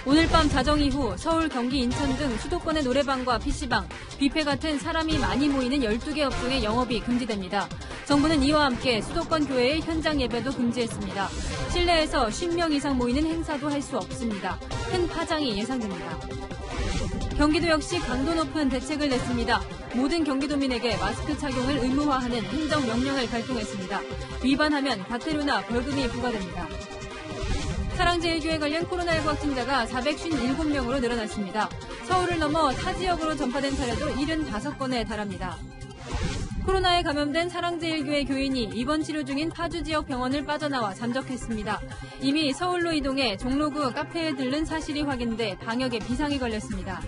오늘 밤 자정 이후 서울, 경기, 인천 등 수도권의 노래방과 PC방, 뷔페 같은 사람이 많이 모이는 12개 업종의 영업이 금지됩니다. 정부는 이와 함께 수도권 교회의 현장 예배도 금지했습니다. 실내에서 10명 이상 모이는 행사도 할 수 없습니다. 큰 파장이 예상됩니다. 경기도 역시 강도 높은 대책을 냈습니다. 모든 경기도민에게 마스크 착용을 의무화하는 행정명령을 발동했습니다. 위반하면 과태료나 벌금이 부과됩니다. 사랑제일교회 관련 코로나19 확진자가 457명으로 늘어났습니다. 서울을 넘어 타 지역으로 전파된 사례도 75건에 달합니다. 코로나에 감염된 사랑제일교회 교인이 입원 치료 중인 파주 지역 병원을 빠져나와 잠적했습니다. 이미 서울로 이동해 종로구 카페에 들른 사실이 확인돼 방역에 비상이 걸렸습니다.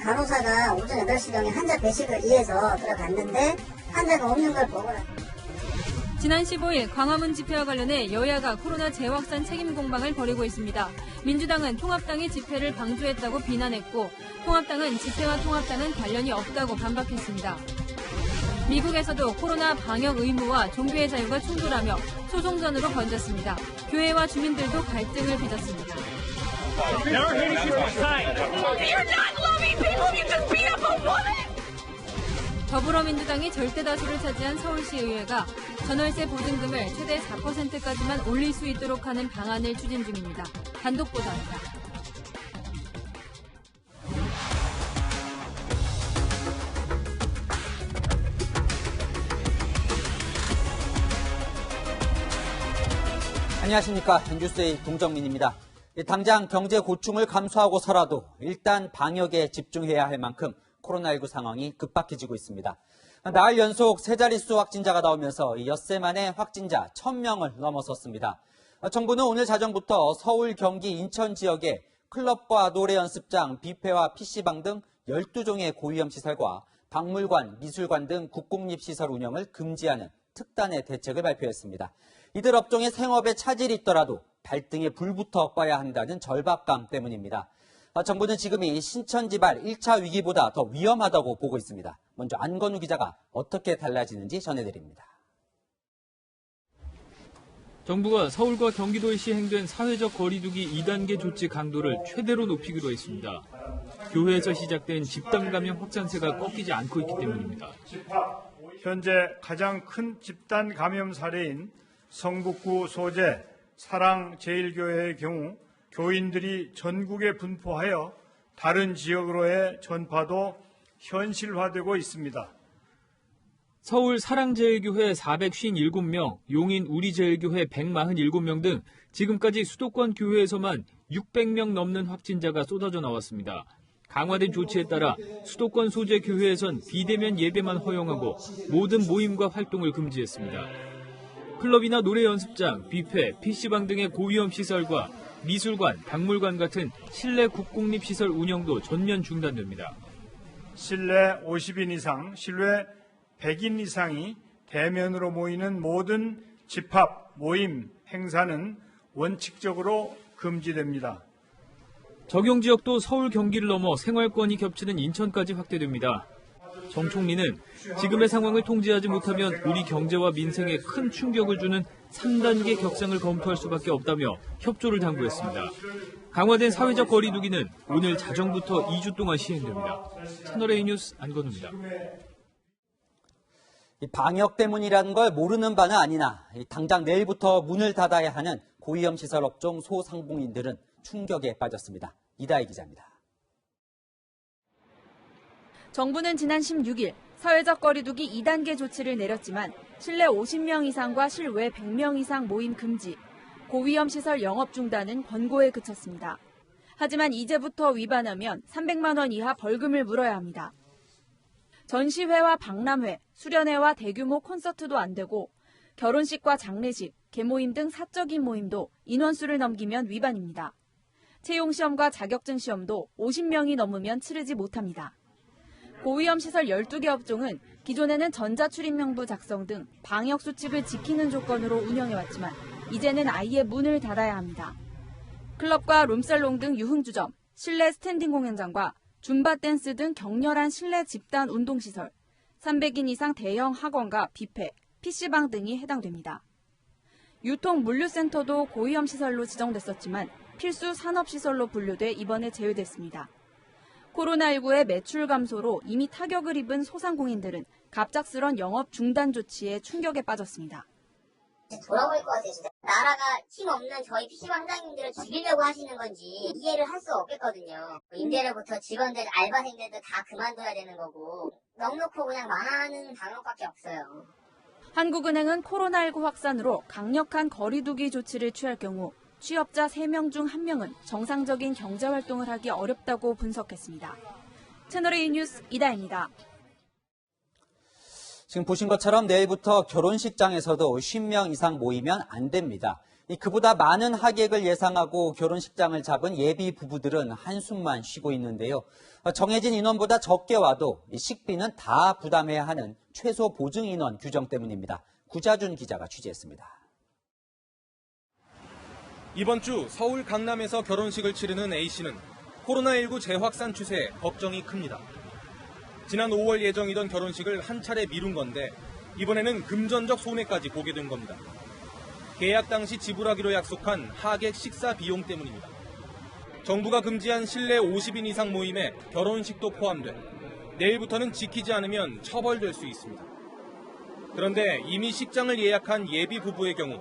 간호사가 오전 8시경에 환자 배식을 위해서 들어갔는데 환자가 없는 걸 보고 지난 15일 광화문 집회와 관련해 여야가 코로나 재확산 책임 공방을 벌이고 있습니다. 민주당은 통합당이 집회를 방조했다고 비난했고 통합당은 집회와 통합당은 관련이 없다고 반박했습니다. 미국에서도 코로나 방역 의무와 종교의 자유가 충돌하며 소송전으로 번졌습니다. 교회와 주민들도 갈등을 빚었습니다. 더불어민주당이 절대다수를 차지한 서울시의회가 전월세 보증금을 최대 4%까지만 올릴 수 있도록 하는 방안을 추진 중입니다. 단독 보도입니다. 안녕하십니까. 뉴스의 동정민입니다. 당장 경제 고충을 감수하고서라도 일단 방역에 집중해야 할 만큼 코로나19 상황이 급박해지고 있습니다. 나흘 연속 세 자릿수 확진자가 나오면서 엿새 만에 확진자 1000명을 넘어섰습니다. 정부는 오늘 자정부터 서울, 경기, 인천 지역에 클럽과 노래 연습장, 뷔페와 PC방 등 12종의 고위험 시설과 박물관, 미술관 등 국공립시설 운영을 금지하는 특단의 대책을 발표했습니다. 이들 업종의 생업에 차질이 있더라도 발등에 불부터 꺼야 한다는 절박감 때문입니다. 정부는 지금 이 신천지발 1차 위기보다 더 위험하다고 보고 있습니다. 먼저 안건우 기자가 어떻게 달라지는지 전해드립니다. 정부가 서울과 경기도에 시행된 사회적 거리두기 2단계 조치 강도를 최대로 높이기로 했습니다. 교회에서 시작된 집단 감염 확산세가 꺾이지 않고 있기 때문입니다. 현재 가장 큰 집단 감염 사례인 성북구 소재 사랑제일교회의 경우 교인들이 전국에 분포하여 다른 지역으로의 전파도 현실화되고 있습니다. 서울 사랑제일교회 457명, 용인 우리제일교회 147명 등 지금까지 수도권 교회에서만 600명 넘는 확진자가 쏟아져 나왔습니다. 강화된 조치에 따라 수도권 소재 교회에선 비대면 예배만 허용하고 모든 모임과 활동을 금지했습니다. 클럽이나 노래 연습장, 뷔페, PC방 등의 고위험 시설과 미술관, 박물관 같은 실내 국공립시설 운영도 전면 중단됩니다. 실내 50인 이상, 실외 100인 이상이 대면으로 모이는 모든 집합, 모임, 행사는 원칙적으로 금지됩니다. 적용 지역도 서울, 경기를 넘어 생활권이 겹치는 인천까지 확대됩니다. 정 총리는 지금의 상황을 통제하지 못하면 우리 경제와 민생에 큰 충격을 주는 3단계 격상을 검토할 수밖에 없다며 협조를 당부했습니다. 강화된 사회적 거리두기는 오늘 자정부터 2주 동안 시행됩니다. 채널A 뉴스 안건우입니다. 방역 때문이라는 걸 모르는 바는 아니나 당장 내일부터 문을 닫아야 하는 고위험 시설 업종 소상공인들은 충격에 빠졌습니다. 이다희 기자입니다. 정부는 지난 16일 사회적 거리두기 2단계 조치를 내렸지만 실내 50명 이상과 실외 100명 이상 모임 금지, 고위험 시설 영업 중단은 권고에 그쳤습니다. 하지만 이제부터 위반하면 300만 원 이하 벌금을 물어야 합니다. 전시회와 박람회, 수련회와 대규모 콘서트도 안 되고 결혼식과 장례식, 계모임 등 사적인 모임도 인원수를 넘기면 위반입니다. 채용시험과 자격증 시험도 50명이 넘으면 치르지 못합니다. 고위험 시설 12개 업종은 기존에는 전자출입명부 작성 등 방역수칙을 지키는 조건으로 운영해왔지만 이제는 아예 문을 닫아야 합니다. 클럽과 룸살롱 등 유흥주점, 실내 스탠딩 공연장과 줌바 댄스 등 격렬한 실내 집단 운동시설, 300인 이상 대형 학원과 뷔페, PC방 등이 해당됩니다. 유통 물류센터도 고위험 시설로 지정됐었지만 필수 산업시설로 분류돼 이번에 제외됐습니다. 코로나19의 매출 감소로 이미 타격을 입은 소상공인들은 갑작스런 영업 중단 조치에 충격에 빠졌습니다. 돌아버릴 것 같아요, 진짜. 나라가 힘없는 저희 PC방장님들을 죽이려고 하시는 건지 이해를 할 수 없겠거든요. 임대료부터 직원들, 알바생들도 다 그만둬야 되는 거고 넉넉고 그냥 망하는 방법밖에 없어요. 한국은행은 코로나19 확산으로 강력한 거리두기 조치를 취할 경우 취업자 3명 중 1명은 정상적인 경제활동을 하기 어렵다고 분석했습니다. 채널A 뉴스 이다혜입니다. 지금 보신 것처럼 내일부터 결혼식장에서도 50명 이상 모이면 안 됩니다. 그보다 많은 하객을 예상하고 결혼식장을 잡은 예비 부부들은 한숨만 쉬고 있는데요. 정해진 인원보다 적게 와도 식비는 다 부담해야 하는 최소 보증 인원 규정 때문입니다. 구자준 기자가 취재했습니다. 이번 주 서울 강남에서 결혼식을 치르는 A씨는 코로나19 재확산 추세에 걱정이 큽니다. 지난 5월 예정이던 결혼식을 한 차례 미룬 건데 이번에는 금전적 손해까지 보게 된 겁니다. 계약 당시 지불하기로 약속한 하객 식사 비용 때문입니다. 정부가 금지한 실내 50인 이상 모임에 결혼식도 포함돼 내일부터는 지키지 않으면 처벌될 수 있습니다. 그런데 이미 식장을 예약한 예비 부부의 경우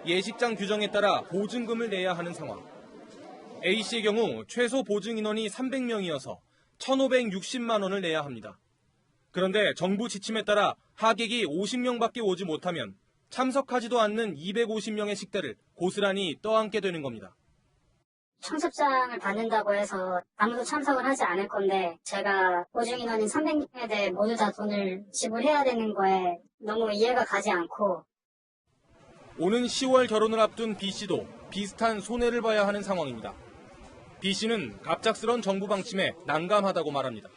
예식장 규정에 따라 보증금을 내야 하는 상황. A씨의 경우 최소 보증 인원이 300명이어서 1,560만 원을 내야 합니다. 그런데 정부 지침에 따라 하객이 50명밖에 오지 못하면 참석하지도 않는 250명의 식대를 고스란히 떠안게 되는 겁니다. 청첩장을 받는다고 해서 아무도 참석을 하지 않을 건데 제가 보증 인원인 300명에 대해 모두 다 돈을 지불해야 되는 거에 너무 이해가 가지 않고 오는 10월 결혼을 앞둔 B씨도 비슷한 손해를 봐야 하는 상황입니다. B씨는 갑작스런 정부 방침에 난감하다고 말합니다.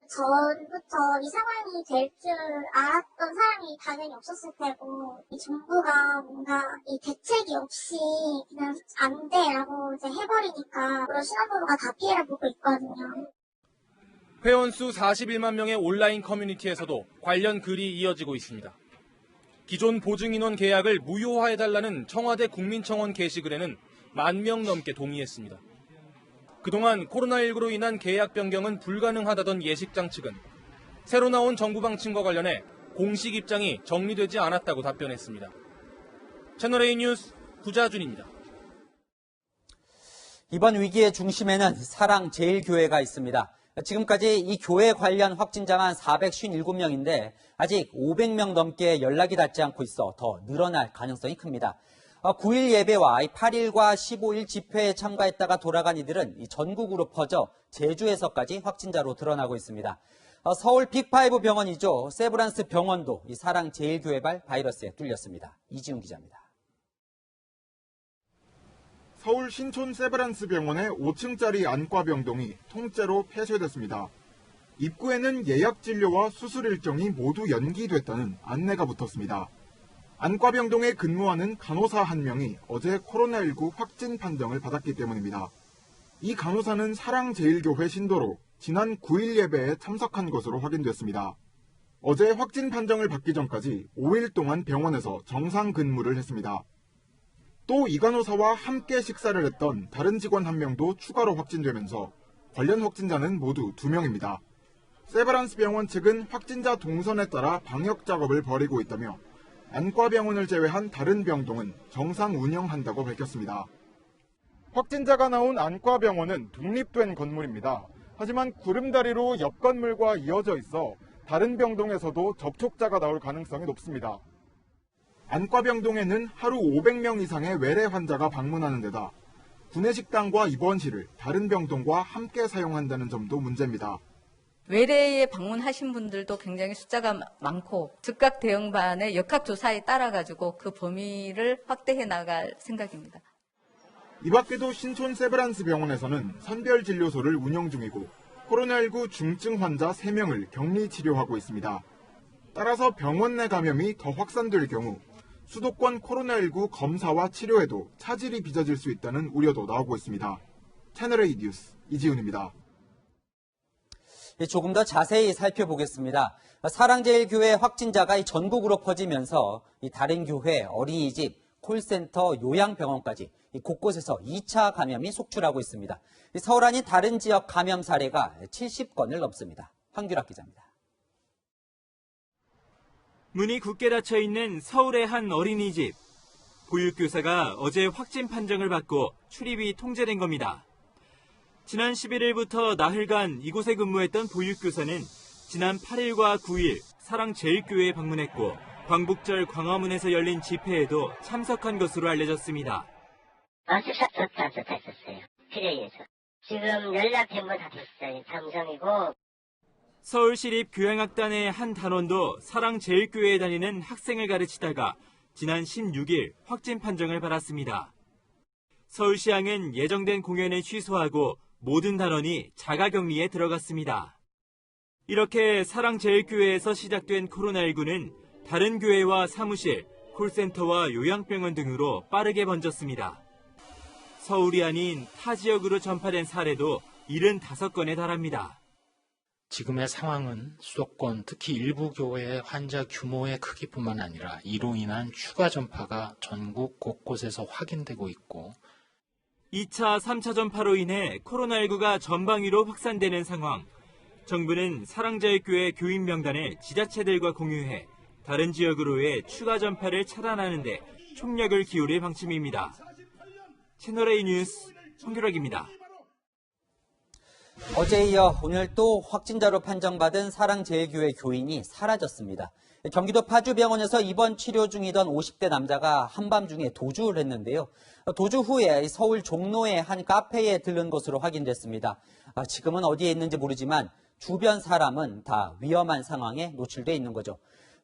전부터 이 상황이 될 줄 알았던 사람이 당연히 없었을 테고 이 정부가 뭔가 이 대책이 없이 그냥 안 돼라고 이제 해버리니까 그런 신혼부부가 다 피해를 보고 있거든요. 회원수 41만 명의 온라인 커뮤니티에서도 관련 글이 이어지고 있습니다. 기존 보증인원 계약을 무효화해달라는 청와대 국민청원 게시글에는 10,000명 넘게 동의했습니다. 그동안 코로나19로 인한 계약 변경은 불가능하다던 예식장 측은 새로 나온 정부 방침과 관련해 공식 입장이 정리되지 않았다고 답변했습니다. 채널A 뉴스 구자준입니다. 이번 위기의 중심에는 사랑제일교회가 있습니다. 지금까지 이 교회 관련 확진자만 457명인데 아직 500명 넘게 연락이 닿지 않고 있어 더 늘어날 가능성이 큽니다. 9일 예배와 8일과 15일 집회에 참가했다가 돌아간 이들은 전국으로 퍼져 제주에서까지 확진자로 드러나고 있습니다. 서울 빅5 병원이죠. 세브란스 병원도 이 사랑제일교회발 바이러스에 뚫렸습니다. 이지훈 기자입니다. 서울 신촌 세브란스 병원의 5층짜리 안과병동이 통째로 폐쇄됐습니다. 입구에는 예약 진료와 수술 일정이 모두 연기됐다는 안내가 붙었습니다. 안과병동에 근무하는 간호사 한 명이 어제 코로나19 확진 판정을 받았기 때문입니다. 이 간호사는 사랑제일교회 신도로 지난 9일 예배에 참석한 것으로 확인됐습니다. 어제 확진 판정을 받기 전까지 5일 동안 병원에서 정상 근무를 했습니다. 또 이 간호사와 함께 식사를 했던 다른 직원 한 명도 추가로 확진되면서 관련 확진자는 모두 2명입니다. 세브란스 병원 측은 확진자 동선에 따라 방역 작업을 벌이고 있다며 안과병원을 제외한 다른 병동은 정상 운영한다고 밝혔습니다. 확진자가 나온 안과병원은 독립된 건물입니다. 하지만 구름다리로 옆 건물과 이어져 있어 다른 병동에서도 접촉자가 나올 가능성이 높습니다. 안과병동에는 하루 500명 이상의 외래 환자가 방문하는 데다 구내식당과 입원실을 다른 병동과 함께 사용한다는 점도 문제입니다. 외래에 방문하신 분들도 굉장히 숫자가 많고 즉각 대응반의 역학조사에 따라가지고 그 범위를 확대해 나갈 생각입니다. 이 밖에도 신촌 세브란스 병원에서는 선별진료소를 운영 중이고 코로나19 중증 환자 3명을 격리 치료하고 있습니다. 따라서 병원 내 감염이 더 확산될 경우 수도권 코로나19 검사와 치료에도 차질이 빚어질 수 있다는 우려도 나오고 있습니다. 채널A 뉴스 이지훈입니다. 조금 더 자세히 살펴보겠습니다. 사랑제일교회 확진자가 전국으로 퍼지면서 다른 교회, 어린이집, 콜센터, 요양병원까지 곳곳에서 2차 감염이 속출하고 있습니다. 서울 아닌 다른 지역 감염 사례가 70건을 넘습니다. 황규락 기자입니다. 문이 굳게 닫혀 있는 서울의 한 어린이집. 보육교사가 어제 확진 판정을 받고 출입이 통제된 겁니다. 지난 11일부터 나흘간 이곳에 근무했던 보육교사는 지난 8일과 9일 사랑제일교회에 방문했고 광복절 광화문에서 열린 집회에도 참석한 것으로 알려졌습니다. 했었어요. 필요해서. 지금 연락 전부 다 됐어요. 당정이고. 서울시립교향악단의 한 단원도 사랑제일교회에 다니는 학생을 가르치다가 지난 16일 확진 판정을 받았습니다. 서울시향은 예정된 공연을 취소하고 모든 단원이 자가격리에 들어갔습니다. 이렇게 사랑제일교회에서 시작된 코로나19는 다른 교회와 사무실, 콜센터와 요양병원 등으로 빠르게 번졌습니다. 서울이 아닌 타 지역으로 전파된 사례도 75건에 달합니다. 지금의 상황은 수도권, 특히 일부 교회의 환자 규모의 크기뿐만 아니라 이로 인한 추가 전파가 전국 곳곳에서 확인되고 있고 2차, 3차 전파로 인해 코로나19가 전방위로 확산되는 상황. 정부는 사랑제일교회 교인 명단을 지자체들과 공유해 다른 지역으로의 추가 전파를 차단하는 데 총력을 기울일 방침입니다. 채널A 뉴스 황규락입니다. 어제에 이어 오늘 또 확진자로 판정받은 사랑제일교회 교인이 사라졌습니다. 경기도 파주병원에서 입원 치료 중이던 50대 남자가 한밤중에 도주를 했는데요. 도주 후에 서울 종로의 한 카페에 들른 것으로 확인됐습니다. 지금은 어디에 있는지 모르지만 주변 사람은 다 위험한 상황에 노출돼 있는 거죠.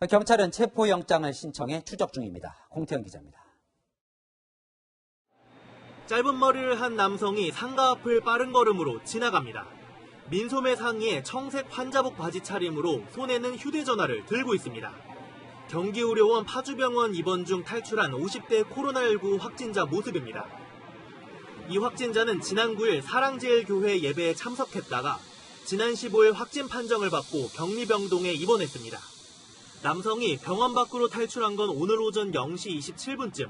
경찰은 체포영장을 신청해 추적 중입니다. 공태현 기자입니다. 짧은 머리를 한 남성이 상가 앞을 빠른 걸음으로 지나갑니다. 민소매 상의에 청색 환자복 바지 차림으로 손에는 휴대전화를 들고 있습니다. 경기의료원 파주병원 입원 중 탈출한 50대 코로나19 확진자 모습입니다. 이 확진자는 지난 9일 사랑제일교회 예배에 참석했다가 지난 15일 확진 판정을 받고 격리병동에 입원했습니다. 남성이 병원 밖으로 탈출한 건 오늘 오전 0시 27분쯤.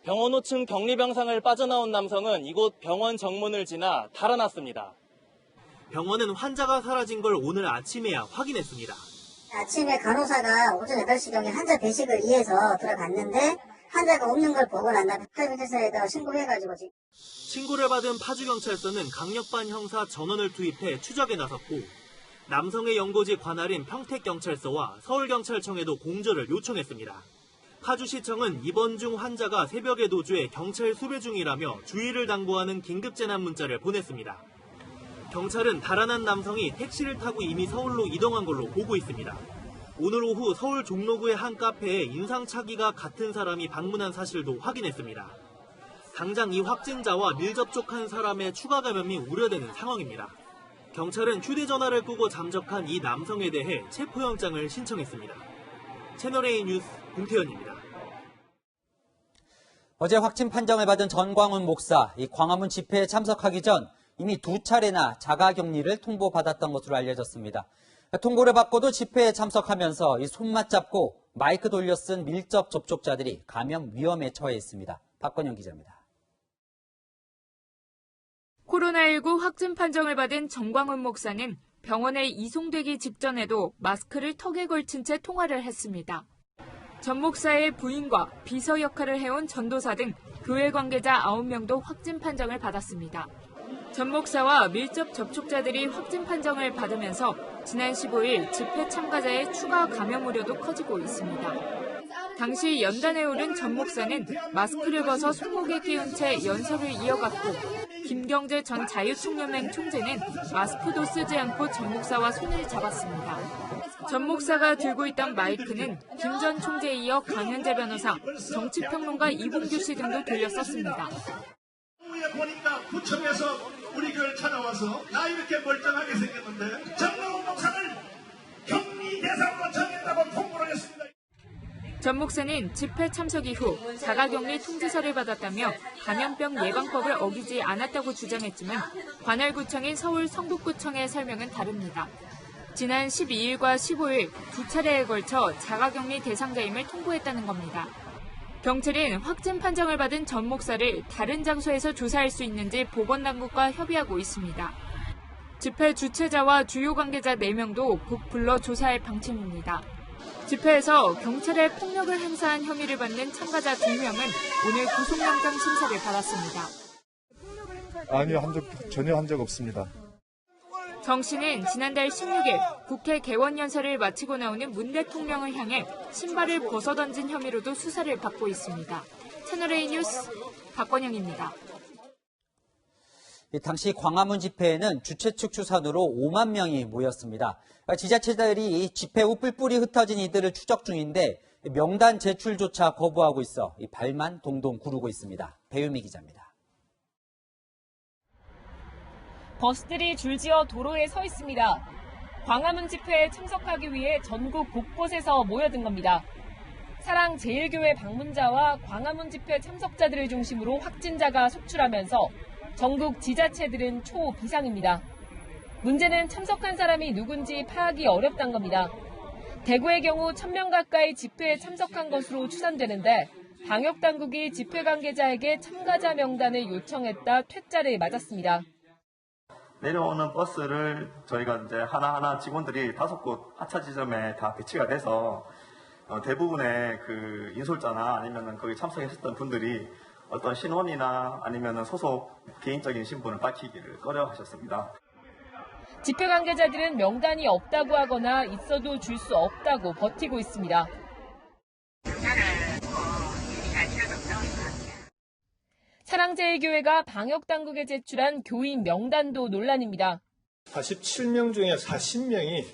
병원 5층 격리병상을 빠져나온 남성은 이곳 병원 정문을 지나 달아났습니다. 병원은 환자가 사라진 걸 오늘 아침에야 확인했습니다. 아침에 간호사가 오전 8시경에 환자 배식을 위해서 들어갔는데 환자가 없는 걸 보고 난 다음에 파주경찰서에다 신고해가지고 지금. 신고를 받은 파주경찰서는 강력반 형사 전원을 투입해 추적에 나섰고 남성의 연고지 관할인 평택경찰서와 서울경찰청에도 공조를 요청했습니다. 파주시청은 입원 중 환자가 새벽에 도주해 경찰 수배 중이라며 주의를 당부하는 긴급재난 문자를 보냈습니다. 경찰은 달아난 남성이 택시를 타고 이미 서울로 이동한 걸로 보고 있습니다. 오늘 오후 서울 종로구의 한 카페에 인상착의가 같은 사람이 방문한 사실도 확인했습니다. 당장 이 확진자와 밀접촉한 사람의 추가 감염이 우려되는 상황입니다. 경찰은 휴대전화를 끄고 잠적한 이 남성에 대해 체포영장을 신청했습니다. 채널A 뉴스 공태현입니다. 어제 확진 판정을 받은 전광훈 목사, 이 광화문 집회에 참석하기 전 이미 2차례나 자가격리를 통보받았던 것으로 알려졌습니다. 통보를 받고도 집회에 참석하면서 이 손맛 잡고 마이크 돌려 쓴 밀접 접촉자들이 감염 위험에 처해 있습니다. 박건영 기자입니다. 코로나19 확진 판정을 받은 전광훈 목사는 병원에 이송되기 직전에도 마스크를 턱에 걸친 채 통화를 했습니다. 전 목사의 부인과 비서 역할을 해온 전도사 등 교회 관계자 9명도 확진 판정을 받았습니다. 전 목사와 밀접 접촉자들이 확진 판정을 받으면서 지난 15일 집회 참가자의 추가 감염 우려도 커지고 있습니다. 당시 연단에 오른 전 목사는 마스크를 벗어 손목에 끼운 채 연설을 이어갔고 김경재 전 자유총연맹 총재는 마스크도 쓰지 않고 전 목사와 손을 잡았습니다. 전 목사가 들고 있던 마이크는 김 전 총재에 이어 강현재 변호사, 정치평론가 이봉규 씨 등도 들렸었습니다. 보니까 구청에서 우리 교회를 찾아와서 나 이렇게 멀쩡하게 생겼는데 전광훈 목사를 격리 대상으로 정했다고 통보를 했습니다. 전 목사는 집회 참석 이후 자가격리 통지서를 받았다며 감염병 예방법을 어기지 않았다고 주장했지만 관할구청인 서울 성북구청의 설명은 다릅니다. 지난 12일과 15일 2차례에 걸쳐 자가격리 대상자임을 통보했다는 겁니다. 경찰은 확진 판정을 받은 전 목사를 다른 장소에서 조사할 수 있는지 보건당국과 협의하고 있습니다. 집회 주최자와 주요 관계자 4명도 곧 불러 조사할 방침입니다. 집회에서 경찰에 폭력을 행사한 혐의를 받는 참가자 2명은 오늘 구속영장 심사를 받았습니다. 아니요, 전혀 한 적 없습니다. 정 씨는 지난달 16일 국회 개원연설을 마치고 나오는 문 대통령을 향해 신발을 벗어던진 혐의로도 수사를 받고 있습니다. 채널A 뉴스 박권영입니다. 당시 광화문 집회에는 주최 측 추산으로 5만 명이 모였습니다. 지자체들이 집회 후 뿔뿔이 흩어진 이들을 추적 중인데 명단 제출조차 거부하고 있어 발만 동동 구르고 있습니다. 배유미 기자입니다. 버스들이 줄지어 도로에 서 있습니다. 광화문 집회에 참석하기 위해 전국 곳곳에서 모여든 겁니다. 사랑제일교회 방문자와 광화문 집회 참석자들을 중심으로 확진자가 속출하면서 전국 지자체들은 초비상입니다. 문제는 참석한 사람이 누군지 파악이 어렵다는 겁니다. 대구의 경우 1,000명 가까이 집회에 참석한 것으로 추산되는데 방역당국이 집회 관계자에게 참가자 명단을 요청했다 퇴짜를 맞았습니다. 내려오는 버스를 저희가 이제 하나하나 직원들이 5곳 하차 지점에 다 배치가 돼서 대부분의 그 인솔자나 아니면은 거기 참석했었던 분들이 어떤 신원이나 아니면은 소속 개인적인 신분을 밝히기를 꺼려 하셨습니다. 집회 관계자들은 명단이 없다고 하거나 있어도 줄 수 없다고 버티고 있습니다. 사랑제일교회가 방역당국에 제출한 교인 명단도 논란입니다. 47명 중에 40명이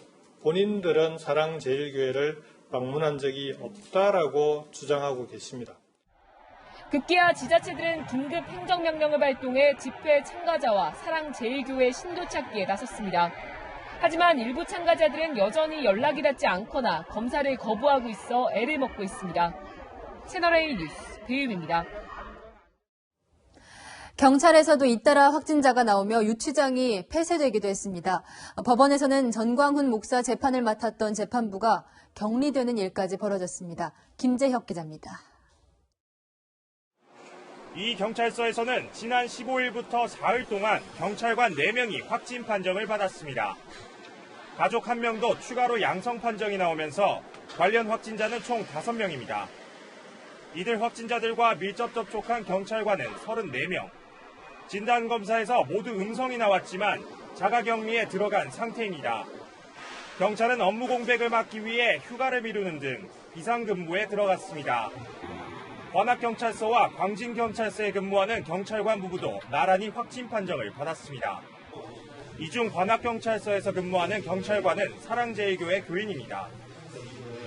본인들은 사랑제일교회를 방문한 적이 없다라고 주장하고 계십니다. 급기야 지자체들은 긴급 행정명령을 발동해 집회 참가자와 사랑제일교회 신도 찾기에 나섰습니다. 하지만 일부 참가자들은 여전히 연락이 닿지 않거나 검사를 거부하고 있어 애를 먹고 있습니다. 채널A 뉴스 배유미입니다. 경찰에서도 잇따라 확진자가 나오며 유치장이 폐쇄되기도 했습니다. 법원에서는 전광훈 목사 재판을 맡았던 재판부가 격리되는 일까지 벌어졌습니다. 김재혁 기자입니다. 이 경찰서에서는 지난 15일부터 사흘 동안 경찰관 4명이 확진 판정을 받았습니다. 가족 1명도 추가로 양성 판정이 나오면서 관련 확진자는 총 5명입니다. 이들 확진자들과 밀접 접촉한 경찰관은 34명. 진단검사에서 모두 음성이 나왔지만 자가격리에 들어간 상태입니다. 경찰은 업무 공백을 막기 위해 휴가를 미루는 등 비상근무에 들어갔습니다. 관악경찰서와 광진경찰서에 근무하는 경찰관 부부도 나란히 확진 판정을 받았습니다. 이 중 관악경찰서에서 근무하는 경찰관은 사랑제일교회 교인입니다.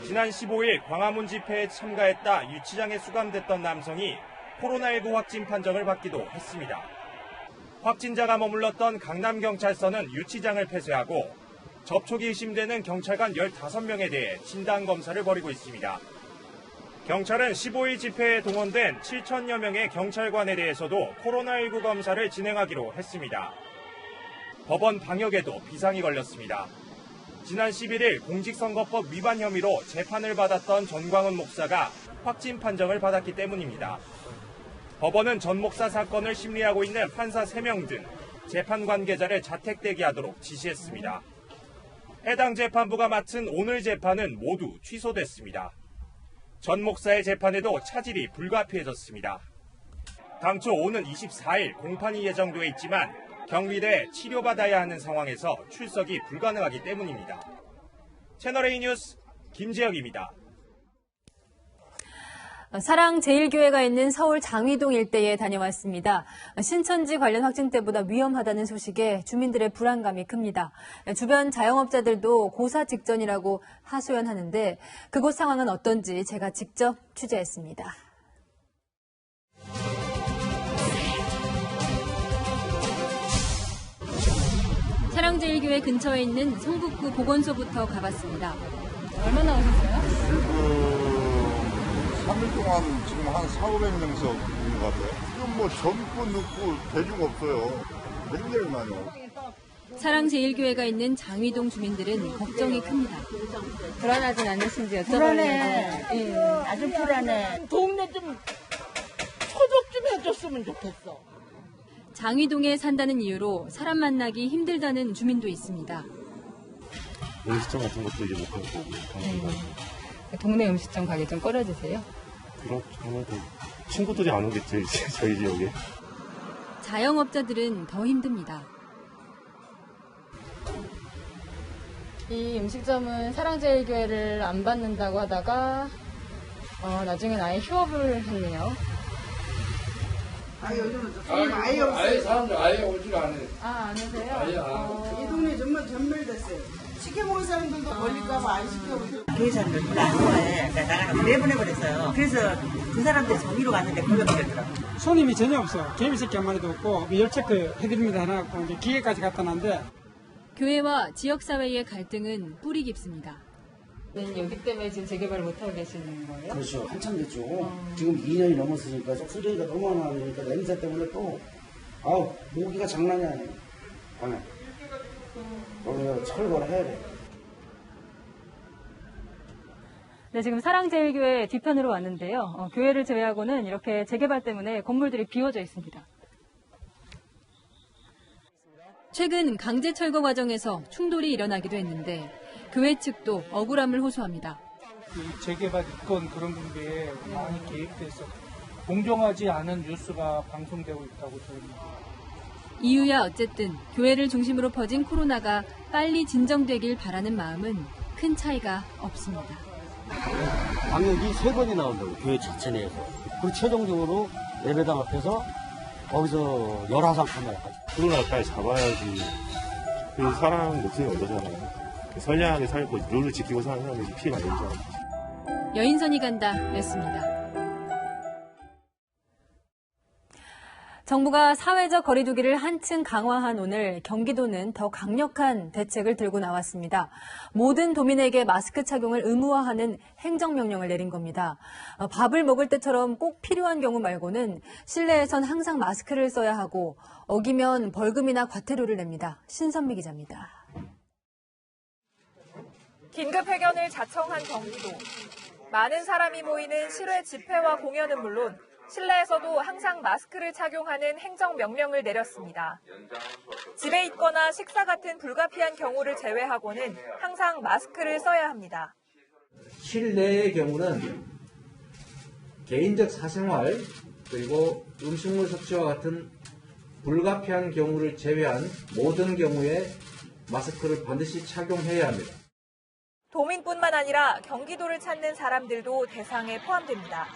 지난 15일 광화문 집회에 참가했다 유치장에 수감됐던 남성이 코로나19 확진 판정을 받기도 했습니다. 확진자가 머물렀던 강남경찰서는 유치장을 폐쇄하고 접촉이 의심되는 경찰관 15명에 대해 진단검사를 벌이고 있습니다. 경찰은 15일 집회에 동원된 7천여 명의 경찰관에 대해서도 코로나19 검사를 진행하기로 했습니다. 법원 방역에도 비상이 걸렸습니다. 지난 11일 공직선거법 위반 혐의로 재판을 받았던 전광훈 목사가 확진 판정을 받았기 때문입니다. 법원은 전 목사 사건을 심리하고 있는 판사 3명 등 재판 관계자를 자택 대기하도록 지시했습니다. 해당 재판부가 마친 오늘 재판은 모두 취소됐습니다. 전 목사의 재판에도 차질이 불가피해졌습니다. 당초 오는 24일 공판이 예정돼 있지만 격리돼 치료받아야 하는 상황에서 출석이 불가능하기 때문입니다. 채널A 뉴스 김재혁입니다. 사랑제일교회가 있는 서울 장위동 일대에 다녀왔습니다. 신천지 관련 확진때보다 위험하다는 소식에 주민들의 불안감이 큽니다. 주변 자영업자들도 고사 직전이라고 하소연하는데 그곳 상황은 어떤지 제가 직접 취재했습니다. 사랑제일교회 근처에 있는 성북구 보건소부터 가봤습니다. 얼마나 오셨어요? 3일 동안 지금 한 400~500명씩 있는 것 같아요. 지금 뭐 젊고 늙고 대중 없어요. 굉장히 많아요. 사랑제일교회가 있는 장위동 주민들은 걱정이 큽니다. 불안하진 않으신지 여쭤보려고. 불안해. 예, 아주 불안해. 동네 좀 소독 좀 해줬으면 좋겠어. 장위동에 산다는 이유로 사람 만나기 힘들다는 주민도 있습니다. 음식점 같은 것도 이제 못 가고. 동네 음식점 가기 좀 꺼려지세요? 그렇죠. 아무래도 친구들이 안 오겠죠, 이제 저희 지역에. 자영업자들은 더 힘듭니다. 이 음식점은 사랑제일교회를 안 받는다고 하다가 나중엔 아예 휴업을 했네요. 요즘은 손님 아예 없어요. 아예 사람들 아예 오질 않아요. 안 오세요? 아예 안 오세요. 이 동네 정말 전멸됐어요. 시켜 먹을 사람들도 걸릴까봐 안 시켜보세요. 교회 사람들 별로 안 좋아해. 그러니까 나가서 내보내버렸어요. 그래서 그 사람들이 정리로 갔는데 그걸 버렸더라고요. 손님이 전혀 없어. 개미새끼 한 마리도 없고 열체크 해드립니다 해놨고 이제 기계까지 갖다 놨는데. 교회와 지역사회의 갈등은 뿌리 깊습니다. 여기 때문에 지금 재개발 못하고 계시는 거예요? 그렇죠. 한참 됐죠. 지금 2년이 넘었으니까 쓰레기가 너무 많아. 그러니까 냄새 때문에 또 모기가 장난이 아니에요. 방에. 그래서 철거를 해야 돼. 네, 지금 사랑제일교회 뒤편으로 왔는데요. 교회를 제외하고는 이렇게 재개발 때문에 건물들이 비워져 있습니다. 최근 강제 철거 과정에서 충돌이 일어나기도 했는데 교회 측도 억울함을 호소합니다. 재개발 이권 그런 분들에 많이 개입돼서 공정하지 않은 뉴스가 방송되고 있다고 저희는. 이유야 어쨌든 교회를 중심으로 퍼진 코로나가 빨리 진정되길 바라는 마음은 큰 차이가 없습니다. 방역이 3번이 나온다고, 교회 자체 내에서. 그리고 최종적으로 예배당 앞에서 거기서 열화상 카메라까지. 코로나 빨리 잡아야지. 그 사람 목숨이 먼저잖아요. 선량하게 살고 룰을 지키고 사는 사람이 피해가 되는 줄 알아요. 여인선이 간다 였습니다. 정부가 사회적 거리두기를 한층 강화한 오늘 경기도는 더 강력한 대책을 들고 나왔습니다. 모든 도민에게 마스크 착용을 의무화하는 행정명령을 내린 겁니다. 밥을 먹을 때처럼 꼭 필요한 경우 말고는 실내에선 항상 마스크를 써야 하고 어기면 벌금이나 과태료를 냅니다. 신선미 기자입니다. 긴급회견을 자청한 경기도. 많은 사람이 모이는 실외 집회와 공연은 물론 실내에서도 항상 마스크를 착용하는 행정명령을 내렸습니다. 집에 있거나 식사 같은 불가피한 경우를 제외하고는 항상 마스크를 써야 합니다. 실내의 경우는 개인적 사생활 그리고 음식물 섭취와 같은 불가피한 경우를 제외한 모든 경우에 마스크를 반드시 착용해야 합니다. 도민뿐만 아니라 경기도를 찾는 사람들도 대상에 포함됩니다.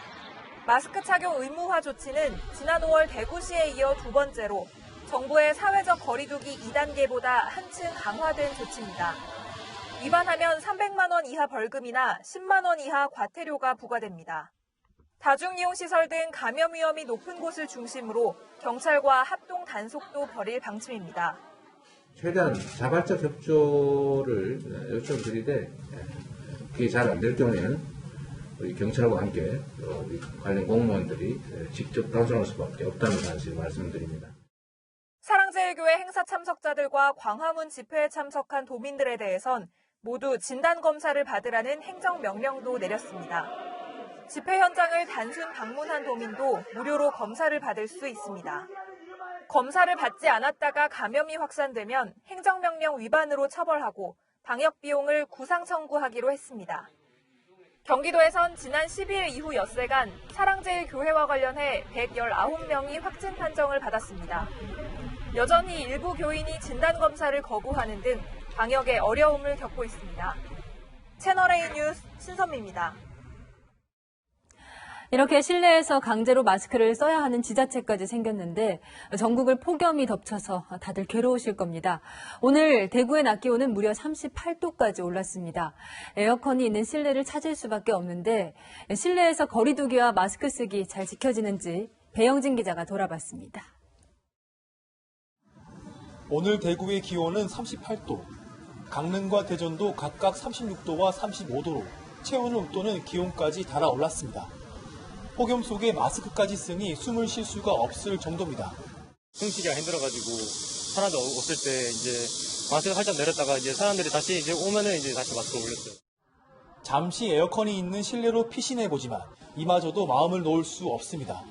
마스크 착용 의무화 조치는 지난 5월 대구시에 이어 두 번째로 정부의 사회적 거리두기 2단계보다 한층 강화된 조치입니다. 위반하면 300만 원 이하 벌금이나 10만 원 이하 과태료가 부과됩니다. 다중이용시설 등 감염 위험이 높은 곳을 중심으로 경찰과 합동 단속도 벌일 방침입니다. 최대한 자발적 협조를 요청드리되 그게 잘 안 될 경우에는 우리 경찰과 함께 우리 관련 공무원들이 직접 단속할 수밖에 없다는 사실 말씀드립니다. 사랑제일교회 행사 참석자들과 광화문 집회에 참석한 도민들에 대해선 모두 진단검사를 받으라는 행정명령도 내렸습니다. 집회 현장을 단순 방문한 도민도 무료로 검사를 받을 수 있습니다. 검사를 받지 않았다가 감염이 확산되면 행정명령 위반으로 처벌하고 방역 비용을 구상 청구하기로 했습니다. 경기도에선 지난 12일 이후 엿새간 사랑제일교회와 관련해 119명이 확진 판정을 받았습니다. 여전히 일부 교인이 진단검사를 거부하는 등 방역에 어려움을 겪고 있습니다. 채널A 뉴스 신선미입니다. 이렇게 실내에서 강제로 마스크를 써야 하는 지자체까지 생겼는데 전국을 폭염이 덮쳐서 다들 괴로우실 겁니다. 오늘 대구의 낮 기온은 무려 38도까지 올랐습니다. 에어컨이 있는 실내를 찾을 수밖에 없는데 실내에서 거리두기와 마스크 쓰기 잘 지켜지는지 배영진 기자가 돌아봤습니다. 오늘 대구의 기온은 38도, 강릉과 대전도 각각 36도와 35도로 체온 온도는 기온까지 달아올랐습니다. 폭염 속에 마스크까지 쓰니 숨을 쉴 수가 없을 정도입니다. 숨쉬기가 힘들어가지고 사람들 없을 때 이제 마스크 살짝 내렸다가 이제 사람들이 다시 이제 오면은 이제 다시 마스크 올렸어요. 잠시 에어컨이 있는 실내로 피신해보지만 이마저도 마음을 놓을 수 없습니다.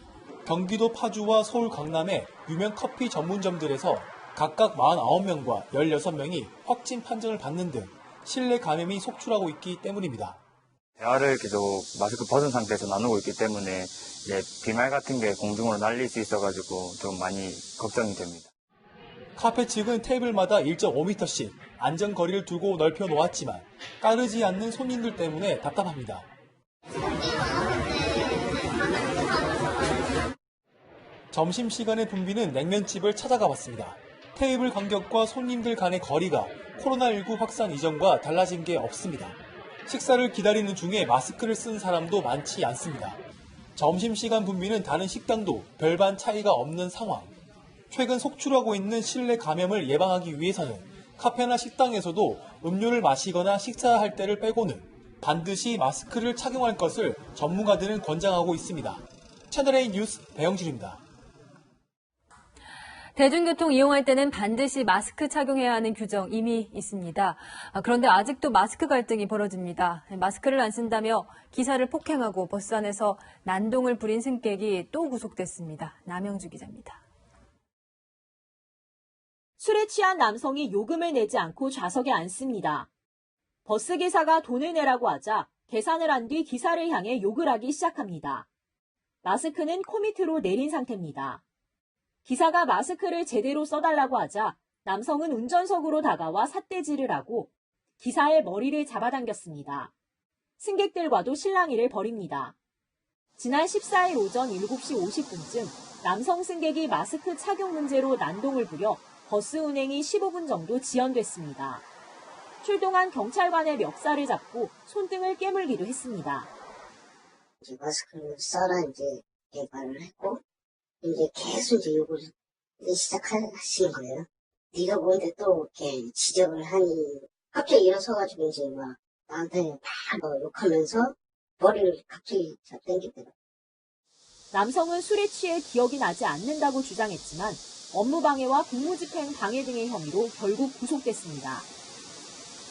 경기도 파주와 서울 강남의 유명 커피 전문점들에서 각각 49명과 16명이 확진 판정을 받는 등 실내 감염이 속출하고 있기 때문입니다. 대화를 계속 마스크 벗은 상태에서 나누고 있기 때문에 이제 비말 같은 게 공중으로 날릴 수 있어가지고 좀 많이 걱정이 됩니다. 카페 측은 테이블마다 1.5m씩 안전거리를 두고 넓혀 놓았지만 따르지 않는 손님들 때문에 답답합니다. 점심시간에 붐비는 냉면집을 찾아가 봤습니다. 테이블 간격과 손님들 간의 거리가 코로나19 확산 이전과 달라진 게 없습니다. 식사를 기다리는 중에 마스크를 쓴 사람도 많지 않습니다. 점심시간 붐비는 다른 식당도 별반 차이가 없는 상황. 최근 속출하고 있는 실내 감염을 예방하기 위해서는 카페나 식당에서도 음료를 마시거나 식사할 때를 빼고는 반드시 마스크를 착용할 것을 전문가들은 권장하고 있습니다. 채널A 뉴스 배영준입니다. 대중교통 이용할 때는 반드시 마스크 착용해야 하는 규정 이미 있습니다. 그런데 아직도 마스크 갈등이 벌어집니다. 마스크를 안 쓴다며 기사를 폭행하고 버스 안에서 난동을 부린 승객이 또 구속됐습니다. 남영주 기자입니다. 술에 취한 남성이 요금을 내지 않고 좌석에 앉습니다. 버스 기사가 돈을 내라고 하자 계산을 한 뒤 기사를 향해 욕을 하기 시작합니다. 마스크는 코 밑으로 내린 상태입니다. 기사가 마스크를 제대로 써달라고 하자 남성은 운전석으로 다가와 삿대질을 하고 기사의 머리를 잡아당겼습니다. 승객들과도 실랑이를 벌입니다. 지난 14일 오전 7시 50분쯤 남성 승객이 마스크 착용 문제로 난동을 부려 버스 운행이 15분 정도 지연됐습니다. 출동한 경찰관의 멱살을 잡고 손등을 깨물기도 했습니다. 이제 마스크를 써라 이제 말을 했고 이제 계속 이제 욕을 시작하신 거예요. 네가 뭔데 또 이렇게 지적을 하니 갑자기 일어서가지고 이제 막 나한테 막 욕하면서 머리를 갑자기 잡당기더라고요. 남성은 술에 취해 기억이 나지 않는다고 주장했지만 업무방해와 공무집행 방해 등의 혐의로 결국 구속됐습니다.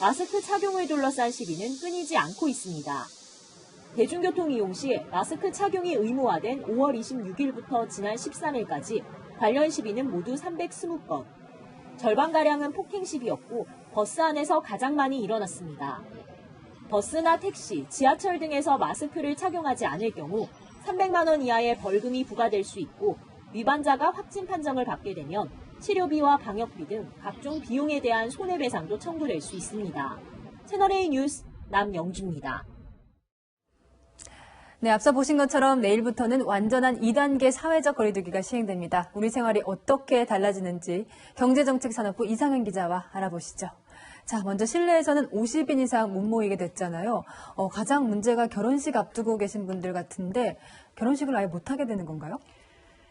마스크 착용을 둘러싼 시비는 끊이지 않고 있습니다. 대중교통 이용 시 마스크 착용이 의무화된 5월 26일부터 지난 13일까지 관련 시비는 모두 320건. 절반가량은 폭행 시비였고 버스 안에서 가장 많이 일어났습니다. 버스나 택시, 지하철 등에서 마스크를 착용하지 않을 경우 300만 원 이하의 벌금이 부과될 수 있고 위반자가 확진 판정을 받게 되면 치료비와 방역비 등 각종 비용에 대한 손해배상도 청구될 수 있습니다. 채널A 뉴스 남영주입니다. 네, 앞서 보신 것처럼 내일부터는 완전한 2단계 사회적 거리두기가 시행됩니다. 우리 생활이 어떻게 달라지는지 경제정책산업부 이상현 기자와 알아보시죠. 자, 먼저 실내에서는 50인 이상 못 모이게 됐잖아요. 가장 문제가 결혼식 앞두고 계신 분들 같은데 결혼식을 아예 못하게 되는 건가요?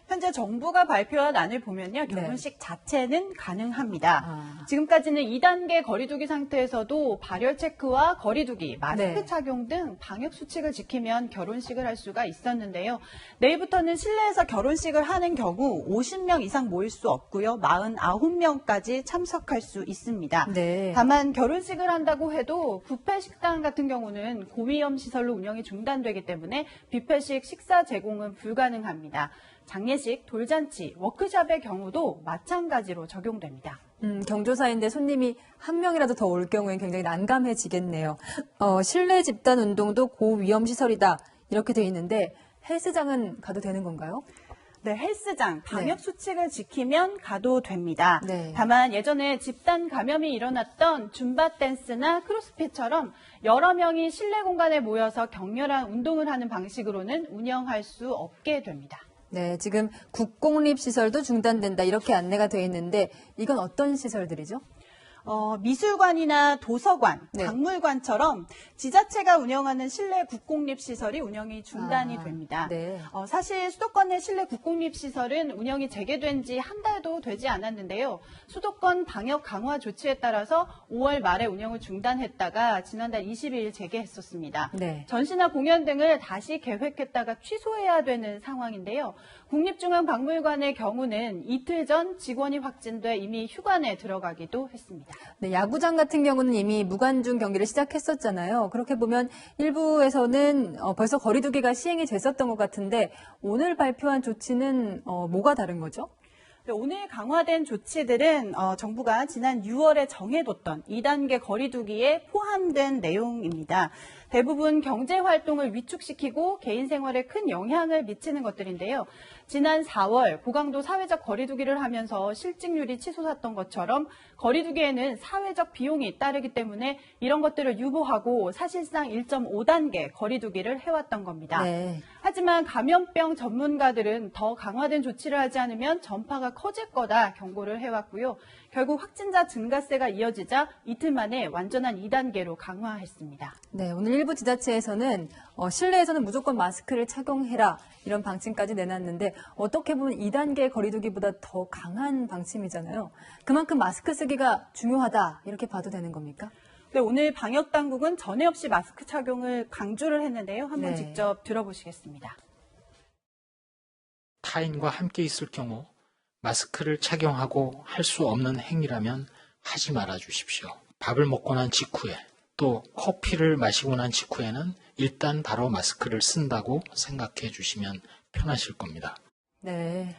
현재 정부가 발표한 안을 보면요. 결혼식 자체는 가능합니다. 지금까지는 2단계 거리두기 상태에서도 발열 체크와 거리두기, 마스크 착용 등 방역 수칙을 지키면 결혼식을 할 수가 있었는데요. 내일부터는 실내에서 결혼식을 하는 경우 50명 이상 모일 수 없고요. 49명까지 참석할 수 있습니다. 다만 결혼식을 한다고 해도 뷔페 식당 같은 경우는 고위험 시설로 운영이 중단되기 때문에 뷔페식 식사 제공은 불가능합니다. 장례식, 돌잔치, 워크숍의 경우도 마찬가지로 적용됩니다. 경조사인데 손님이 한 명이라도 더 올 경우엔 굉장히 난감해지겠네요. 실내 집단 운동도 고위험 시설이다 이렇게 돼 있는데 헬스장은 가도 되는 건가요? 네, 헬스장 방역 수칙을 지키면 가도 됩니다. 다만 예전에 집단 감염이 일어났던 줌바 댄스나 크로스핏처럼 여러 명이 실내 공간에 모여서 격렬한 운동을 하는 방식으로는 운영할 수 없게 됩니다. 네, 지금 국공립 시설도 중단된다 이렇게 안내가 되어 있는데 이건 어떤 시설들이죠? 미술관이나 도서관, 네. 박물관처럼 지자체가 운영하는 실내 국공립시설이 운영이 중단이 됩니다. 네. 사실 수도권 내 실내 국공립시설은 운영이 재개된 지 한 달도 되지 않았는데요. 수도권 방역 강화 조치에 따라서 5월 말에 운영을 중단했다가 지난달 22일 재개했었습니다. 네. 전시나 공연 등을 다시 계획했다가 취소해야 되는 상황인데요. 국립중앙박물관의 경우는 이틀 전 직원이 확진돼 이미 휴관에 들어가기도 했습니다. 네, 야구장 같은 경우는 이미 무관중 경기를 시작했었잖아요. 그렇게 보면 일부에서는 벌써 거리두기가 시행이 됐었던 것 같은데 오늘 발표한 조치는 뭐가 다른 거죠? 오늘 강화된 조치들은 정부가 지난 6월에 정해뒀던 2단계 거리두기에 포함된 내용입니다. 대부분 경제 활동을 위축시키고 개인 생활에 큰 영향을 미치는 것들인데요. 지난 4월 고강도 사회적 거리두기를 하면서 실직률이 치솟았던 것처럼 거리두기에는 사회적 비용이 따르기 때문에 이런 것들을 유보하고 사실상 1.5단계 거리두기를 해왔던 겁니다. 네. 하지만 감염병 전문가들은 더 강화된 조치를 하지 않으면 전파가 커질 거다 경고를 해왔고요. 결국 확진자 증가세가 이어지자 이틀 만에 완전한 2단계로 강화했습니다. 네, 오늘 일부 지자체에서는 실내에서는 무조건 마스크를 착용해라 이런 방침까지 내놨는데 어떻게 보면 2단계 거리두기보다 더 강한 방침이잖아요. 그만큼 마스크 쓰기가 중요하다 이렇게 봐도 되는 겁니까? 네, 오늘 방역당국은 전에 없이 마스크 착용을 강조를 했는데요. 한번 네. 직접 들어보시겠습니다. 타인과 함께 있을 경우 마스크를 착용하고 할 수 없는 행위라면 하지 말아 주십시오. 밥을 먹고 난 직후에 또 커피를 마시고 난 직후에는 일단 바로 마스크를 쓴다고 생각해 주시면 편하실 겁니다. 네.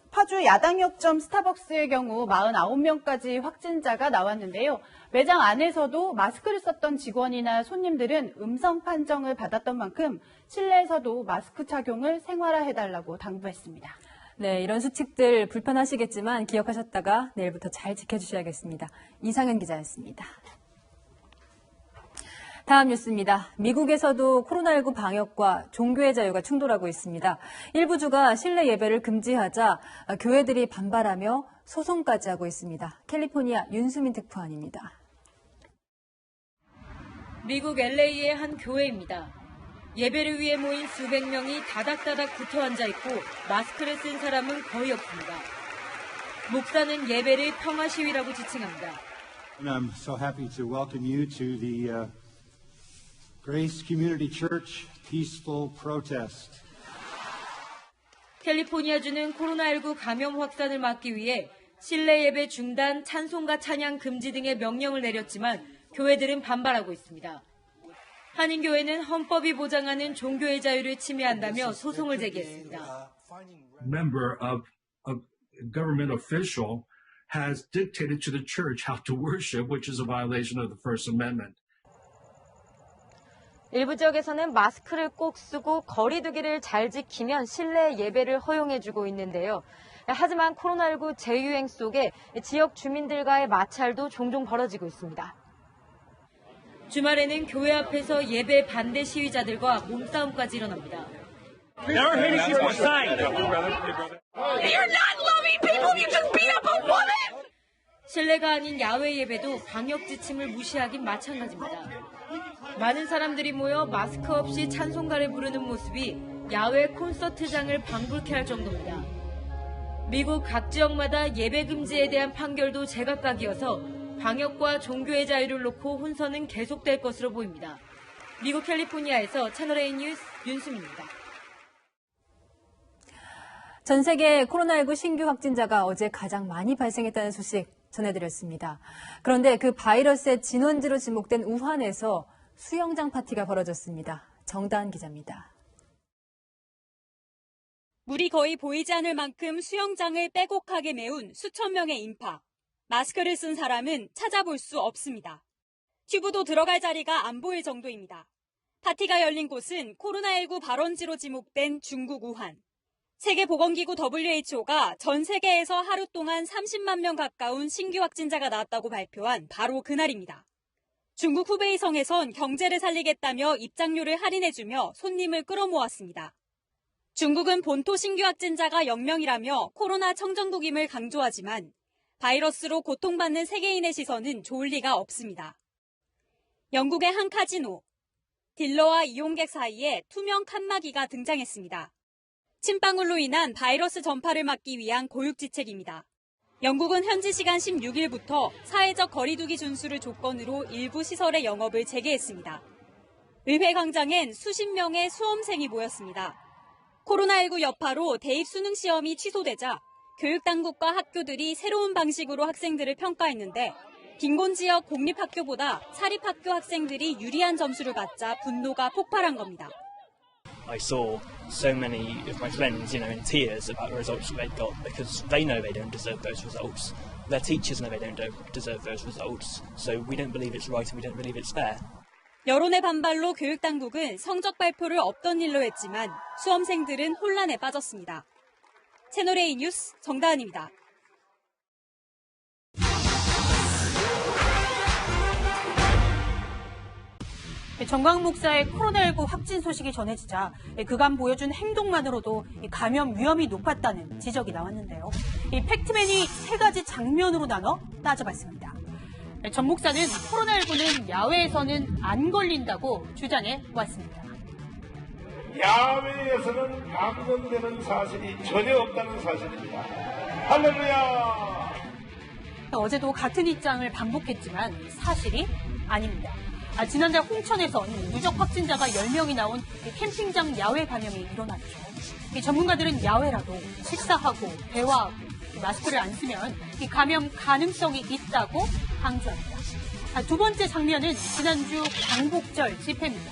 파주 야당역점 스타벅스의 경우 49명까지 확진자가 나왔는데요. 매장 안에서도 마스크를 썼던 직원이나 손님들은 음성 판정을 받았던 만큼 실내에서도 마스크 착용을 생활화해달라고 당부했습니다. 네, 이런 수칙들 불편하시겠지만 기억하셨다가 내일부터 잘 지켜주셔야겠습니다. 이상현 기자였습니다. 다음 뉴스입니다. 미국에서도 코로나19 방역과 종교의 자유가 충돌하고 있습니다. 일부 주가 실내 예배를 금지하자 교회들이 반발하며 소송까지 하고 있습니다. 캘리포니아 윤수민 특파원입니다. 미국 LA의 한 교회입니다. 예배를 위해 모인 수백 명이 다닥다닥 붙어 앉아 있고 마스크를 쓴 사람은 거의 없습니다. 목사는 예배를 평화 시위라고 지칭합니다. I'm so happy to welcome you to the Grace Community Church Peaceful Protest. 캘리포니아주는 코로나19 감염 확산을 막기 위해 실내 예배 중단, 찬송가 찬양 금지 등의 명령을 내렸지만 교회들은 반발하고 있습니다. 한인교회는 헌법이 보장하는 종교의 자유를 침해한다며 소송을 제기했습니다. Member of a government official has dictated to the church how to worship, which is a violation of the First Amendment. 일부 지역에서는 마스크를 꼭 쓰고 거리 두기를 잘 지키면 실내 예배를 허용해주고 있는데요. 하지만 코로나19 재유행 속에 지역 주민들과의 마찰도 종종 벌어지고 있습니다. 주말에는 교회 앞에서 예배 반대 시위자들과 몸싸움까지 일어납니다. 실내가 아닌 야외 예배도 방역 지침을 무시하긴 마찬가지입니다. 많은 사람들이 모여 마스크 없이 찬송가를 부르는 모습이 야외 콘서트장을 방불케 할 정도입니다. 미국 각 지역마다 예배 금지에 대한 판결도 제각각이어서 방역과 종교의 자유를 놓고 혼선은 계속될 것으로 보입니다. 미국 캘리포니아에서 채널A 뉴스 윤수민입니다. 전 세계 코로나19 신규 확진자가 어제 가장 많이 발생했다는 소식 전해드렸습니다. 그런데 그 바이러스의 진원지로 지목된 우한에서 수영장 파티가 벌어졌습니다. 정다은 기자입니다. 물이 거의 보이지 않을 만큼 수영장을 빼곡하게 메운 수천 명의 인파. 마스크를 쓴 사람은 찾아볼 수 없습니다. 튜브도 들어갈 자리가 안 보일 정도입니다. 파티가 열린 곳은 코로나19 발원지로 지목된 중국 우한. 세계보건기구 WHO가 전 세계에서 하루 동안 30만 명 가까운 신규 확진자가 나왔다고 발표한 바로 그날입니다. 중국 후베이성에선 경제를 살리겠다며 입장료를 할인해주며 손님을 끌어모았습니다. 중국은 본토 신규 확진자가 0명이라며 코로나 청정국임을 강조하지만 바이러스로 고통받는 세계인의 시선은 좋을 리가 없습니다. 영국의 한 카지노, 딜러와 이용객 사이에 투명 칸막이가 등장했습니다. 침방울로 인한 바이러스 전파를 막기 위한 고육지책입니다. 영국은 현지 시간 16일부터 사회적 거리두기 준수를 조건으로 일부 시설의 영업을 재개했습니다. 의회 광장엔 수십 명의 수험생이 모였습니다. 코로나19 여파로 대입 수능 시험이 취소되자 교육당국과 학교들이 새로운 방식으로 학생들을 평가했는데 빈곤 지역 공립학교보다 사립학교 학생들이 유리한 점수를 받자 분노가 폭발한 겁니다. I saw so many of my friends, in tears about the results they got because they know they don't deserve those results. Their teachers know they don't deserve those results. So we don't believe it's right and we don't believe it's fair. 여론의 반발로 교육당국은 성적 발표를 없던 일로 했지만 수험생들은 혼란에 빠졌습니다. 채널A 뉴스 정다은입니다. 정광훈 목사의 코로나19 확진 소식이 전해지자 그간 보여준 행동만으로도 감염 위험이 높았다는 지적이 나왔는데요. 이 팩트맨이 세 가지 장면으로 나눠 따져봤습니다. 전 목사는 코로나19는 야외에서는 안 걸린다고 주장해 왔습니다. 야외에서는 감염되는 사실이 전혀 없다는 사실입니다. 할렐루야! 어제도 같은 입장을 반복했지만 사실이 아닙니다. 지난달 홍천에선 누적 확진자가 10명이 나온 캠핑장 야외 감염이 일어났죠. 전문가들은 야외라도 식사하고 대화하고 마스크를 안 쓰면 감염 가능성이 있다고 강조합니다. 두 번째 장면은 지난주 광복절 집회입니다.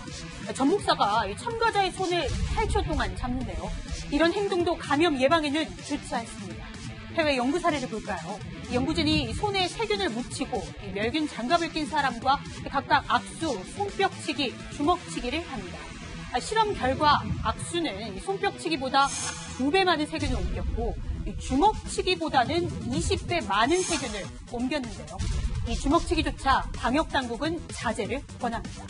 전 목사가 참가자의 손을 8초 동안 잡는데요. 이런 행동도 감염 예방에는 좋지 않습니다. 해외 연구 사례를 볼까요? 연구진이 손에 세균을 묻히고 멸균 장갑을 낀 사람과 각각 악수, 손뼉치기, 주먹치기를 합니다. 실험 결과 악수는 손뼉치기보다 2배 많은 세균을 옮겼고 주먹치기보다는 20배 많은 세균을 옮겼는데요. 이 주먹치기조차 방역당국은 자제를 권합니다.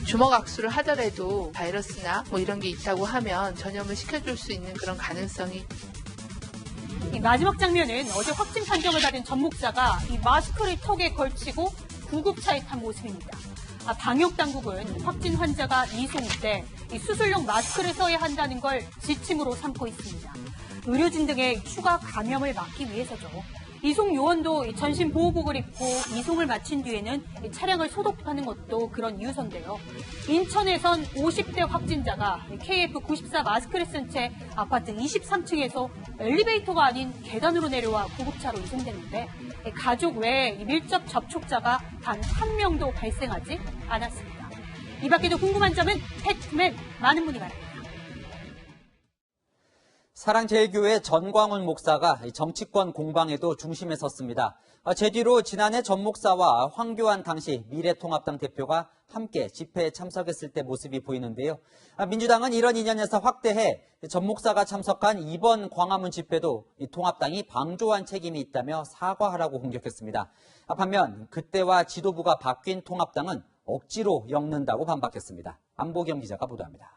주먹 악수를 하더라도 바이러스나 이런 게 있다고 하면 전염을 시켜줄 수 있는 그런 가능성이. 이 마지막 장면은 어제 확진 판정을 받은 전 목사가 이 마스크를 턱에 걸치고 구급차에 탄 모습입니다. 방역당국은 확진 환자가 이송 때 이 수술용 마스크를 써야 한다는 걸 지침으로 삼고 있습니다. 의료진 등의 추가 감염을 막기 위해서죠. 이송 요원도 전신 보호복을 입고 이송을 마친 뒤에는 차량을 소독하는 것도 그런 이유서인데요. 인천에선 50대 확진자가 KF94 마스크를 쓴 채 아파트 23층에서 엘리베이터가 아닌 계단으로 내려와 구급차로 이송됐는데 가족 외에 밀접 접촉자가 단 한 명도 발생하지 않았습니다. 이 밖에도 궁금한 점은 팩트맨 많은 분이 바랍니다. 사랑제일교회 전광훈 목사가 정치권 공방에도 중심에 섰습니다. 제 뒤로 지난해 전 목사와 황교안 당시 미래통합당 대표가 함께 집회에 참석했을 때 모습이 보이는데요. 민주당은 이런 인연에서 확대해 전 목사가 참석한 이번 광화문 집회도 통합당이 방조한 책임이 있다며 사과하라고 공격했습니다. 반면 그때와 지도부가 바뀐 통합당은 억지로 엮는다고 반박했습니다. 안보경 기자가 보도합니다.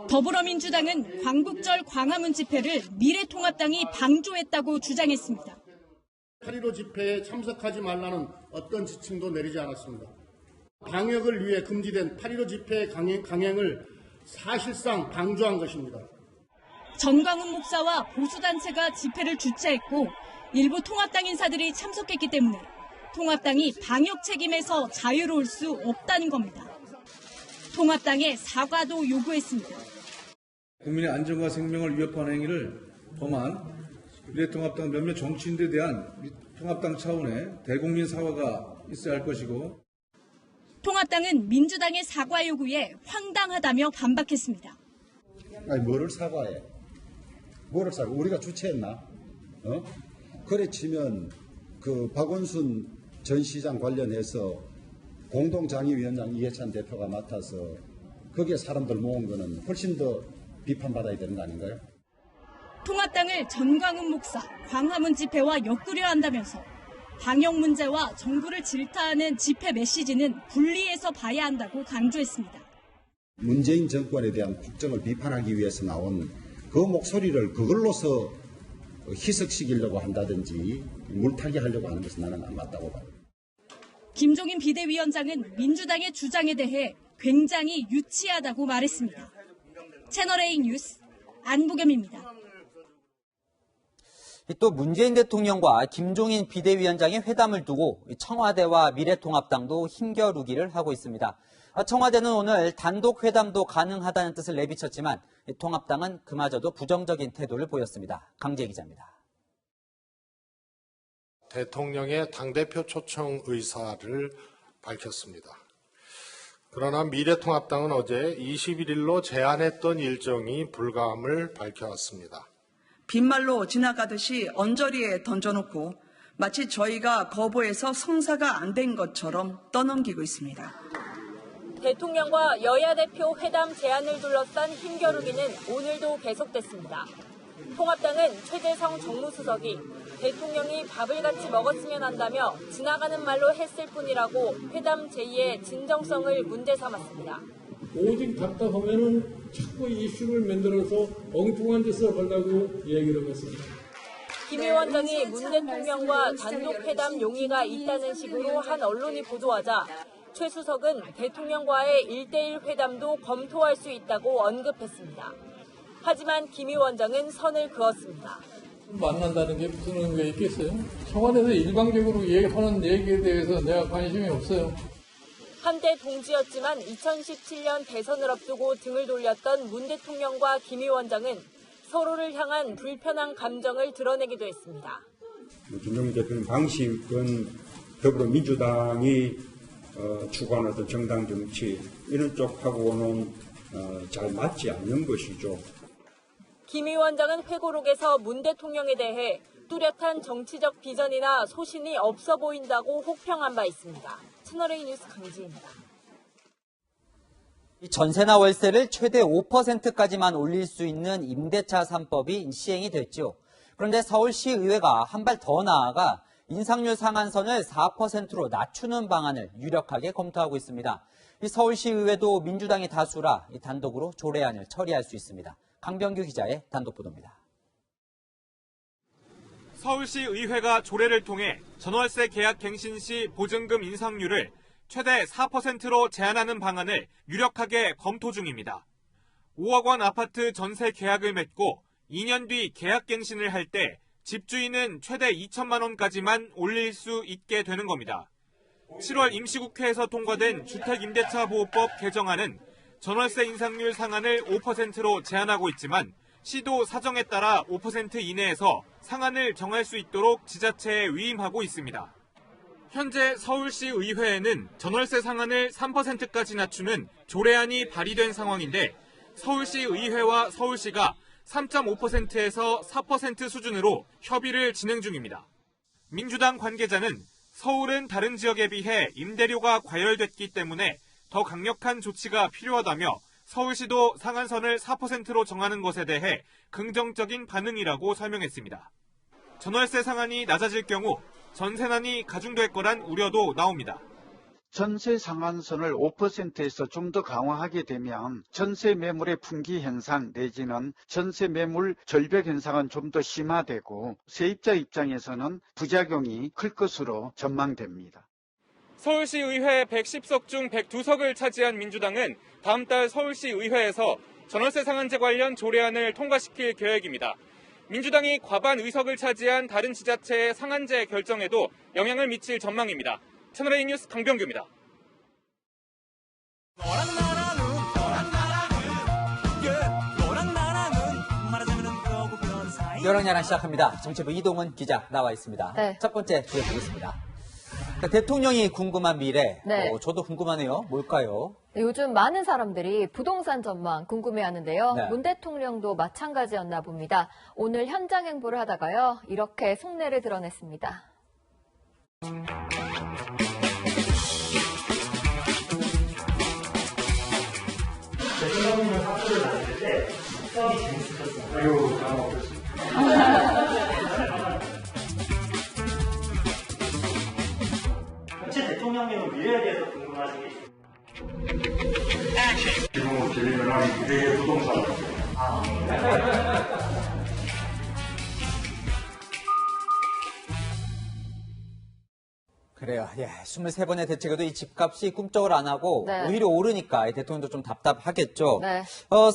더불어민주당은 광복절 광화문 집회를 미래통합당이 방조했다고 주장했습니다. 8.15 집회에 참석하지 말라는 어떤 지침도 내리지 않았습니다. 방역을 위해 금지된 8.15 집회 강행을 사실상 방조한 것입니다. 전광훈 목사와 보수단체가 집회를 주최했고 일부 통합당 인사들이 참석했기 때문에 통합당이 방역 책임에서 자유로울 수 없다는 겁니다. 통합당에 사과도 요구했습니다. 국민의 안전과 생명을 위협하는 행위를 범한 미래통합당 몇몇 정치인들에 대한 통합당 차원의 대국민 사과가 있어야 할 것이고, 통합당은 민주당의 사과 요구에 황당하다며 반박했습니다. 아니 뭐를 사과해? 뭐를 사과? 우리가 주최했나? 그래 치면 그 박원순 전 시장 관련해서 공동장의위원장 이해찬 대표가 맡아서 거기에 사람들 모은 거는 훨씬 더 비판받아야 되는 거 아닌가요? 통합당을 전광훈 목사, 광화문 집회와 엮으려 한다면서 방역 문제와 정부를 질타하는 집회 메시지는 분리해서 봐야 한다고 강조했습니다. 문재인 정권에 대한 국정을 비판하기 위해서 나온 그 목소리를 그걸로서 희석시키려고 한다든지 물타기 하려고 하는 것은 나는 안 맞다고 봐요. 김종인 비대위원장은 민주당의 주장에 대해 굉장히 유치하다고 말했습니다. 채널A 뉴스 안보겸입니다. 또 문재인 대통령과 김종인 비대위원장의 회담을 두고 청와대와 미래통합당도 힘겨루기를 하고 있습니다. 청와대는 오늘 단독 회담도 가능하다는 뜻을 내비쳤지만 통합당은 그마저도 부정적인 태도를 보였습니다. 강재 기자입니다. 대통령의 당대표 초청 의사를 밝혔습니다. 그러나 미래통합당은 어제 21일로 제안했던 일정이 불가함을 밝혀왔습니다. 빈말로 지나가듯이 언저리에 던져놓고 마치 저희가 거부해서 성사가 안 된 것처럼 떠넘기고 있습니다. 대통령과 여야 대표 회담 제안을 둘러싼 힘겨루기는 오늘도 계속됐습니다. 통합당은 최재성 정무수석이 대통령이 밥을 같이 먹었으면 한다며 지나가는 말로 했을 뿐이라고 회담 제의의 진정성을 문제 삼았습니다. 오직 답답하면은 자꾸 이슈를 만들어서 엉뚱한 짓을 하려고 얘기를 하고 있습니다. 김 위원장이 문 대통령과 단독 회담 용의가 있다는 식으로 한 언론이 보도하자 최 수석은 대통령과의 1대1 회담도 검토할 수 있다고 언급했습니다. 하지만 김 위원장은 선을 그었습니다. 만난다는 게 무슨 의미가 있겠어요? 청와대에서 일방적으로 하는 얘기에 대해서 내가 관심이 없어요. 한때 동지였지만 2017년 대선을 앞두고 등을 돌렸던 문 대통령과 김 위원장은 서로를 향한 불편한 감정을 드러내기도 했습니다. 김종인 대표님 방식은 더불어민주당이 추구하는 어떤 정당 정치 이런 쪽하고는 잘 맞지 않는 것이죠. 김 위원장은 회고록에서 문 대통령에 대해 뚜렷한 정치적 비전이나 소신이 없어 보인다고 혹평한 바 있습니다. 채널A 뉴스 강지입니다. 전세나 월세를 최대 5%까지만 올릴 수 있는 임대차 3법이 시행이 됐죠. 그런데 서울시의회가 한 발 더 나아가 인상률 상한선을 4%로 낮추는 방안을 유력하게 검토하고 있습니다. 이 서울시의회도 민주당이 다수라 단독으로 조례안을 처리할 수 있습니다. 강병규 기자의 단독 보도입니다. 서울시의회가 조례를 통해 전월세 계약 갱신 시 보증금 인상률을 최대 4%로 제한하는 방안을 유력하게 검토 중입니다. 5억 원 아파트 전세 계약을 맺고 2년 뒤 계약 갱신을 할 때 집주인은 최대 2천만 원까지만 올릴 수 있게 되는 겁니다. 7월 임시국회에서 통과된 주택임대차보호법 개정안은 전월세 인상률 상한을 5%로 제한하고 있지만 시도 사정에 따라 5% 이내에서 상한을 정할 수 있도록 지자체에 위임하고 있습니다. 현재 서울시의회에는 전월세 상한을 3%까지 낮추는 조례안이 발의된 상황인데 서울시의회와 서울시가 3.5%에서 4% 수준으로 협의를 진행 중입니다. 민주당 관계자는 서울은 다른 지역에 비해 임대료가 과열됐기 때문에 더 강력한 조치가 필요하다며 서울시도 상한선을 4%로 정하는 것에 대해 긍정적인 반응이라고 설명했습니다. 전월세 상한이 낮아질 경우 전세난이 가중될 거란 우려도 나옵니다. 전세 상한선을 5%에서 좀 더 강화하게 되면 전세 매물의 풍기 현상 내지는 전세 매물 절벽 현상은 좀 더 심화되고 세입자 입장에서는 부작용이 클 것으로 전망됩니다. 서울시의회 110석 중 102석을 차지한 민주당은 다음 달 서울시의회에서 전월세 상한제 관련 조례안을 통과시킬 계획입니다. 민주당이 과반 의석을 차지한 다른 지자체의 상한제 결정에도 영향을 미칠 전망입니다. 채널A 뉴스 강병규입니다. 여랑야랑 시작합니다. 정치부 이동은 기자 나와 있습니다. 네. 첫 번째 드려보겠습니다. 대통령이 궁금한 미래, 네. 저도 궁금하네요. 뭘까요? 요즘 많은 사람들이 부동산 전망 궁금해하는데요. 네. 문 대통령도 마찬가지였나 봅니다. 오늘 현장 행보를 하다가요. 이렇게 속내를 드러냈습니다. 전체 대통령님은 미래에 대해서 궁금하신 게 있습니다. 지금 질문한 미래의 부동산. 그래요. 예, 23번의 대책에도 이 집값이 꿈쩍을 안 하고 네. 오히려 오르니까 대통령도 좀 답답하겠죠. 네.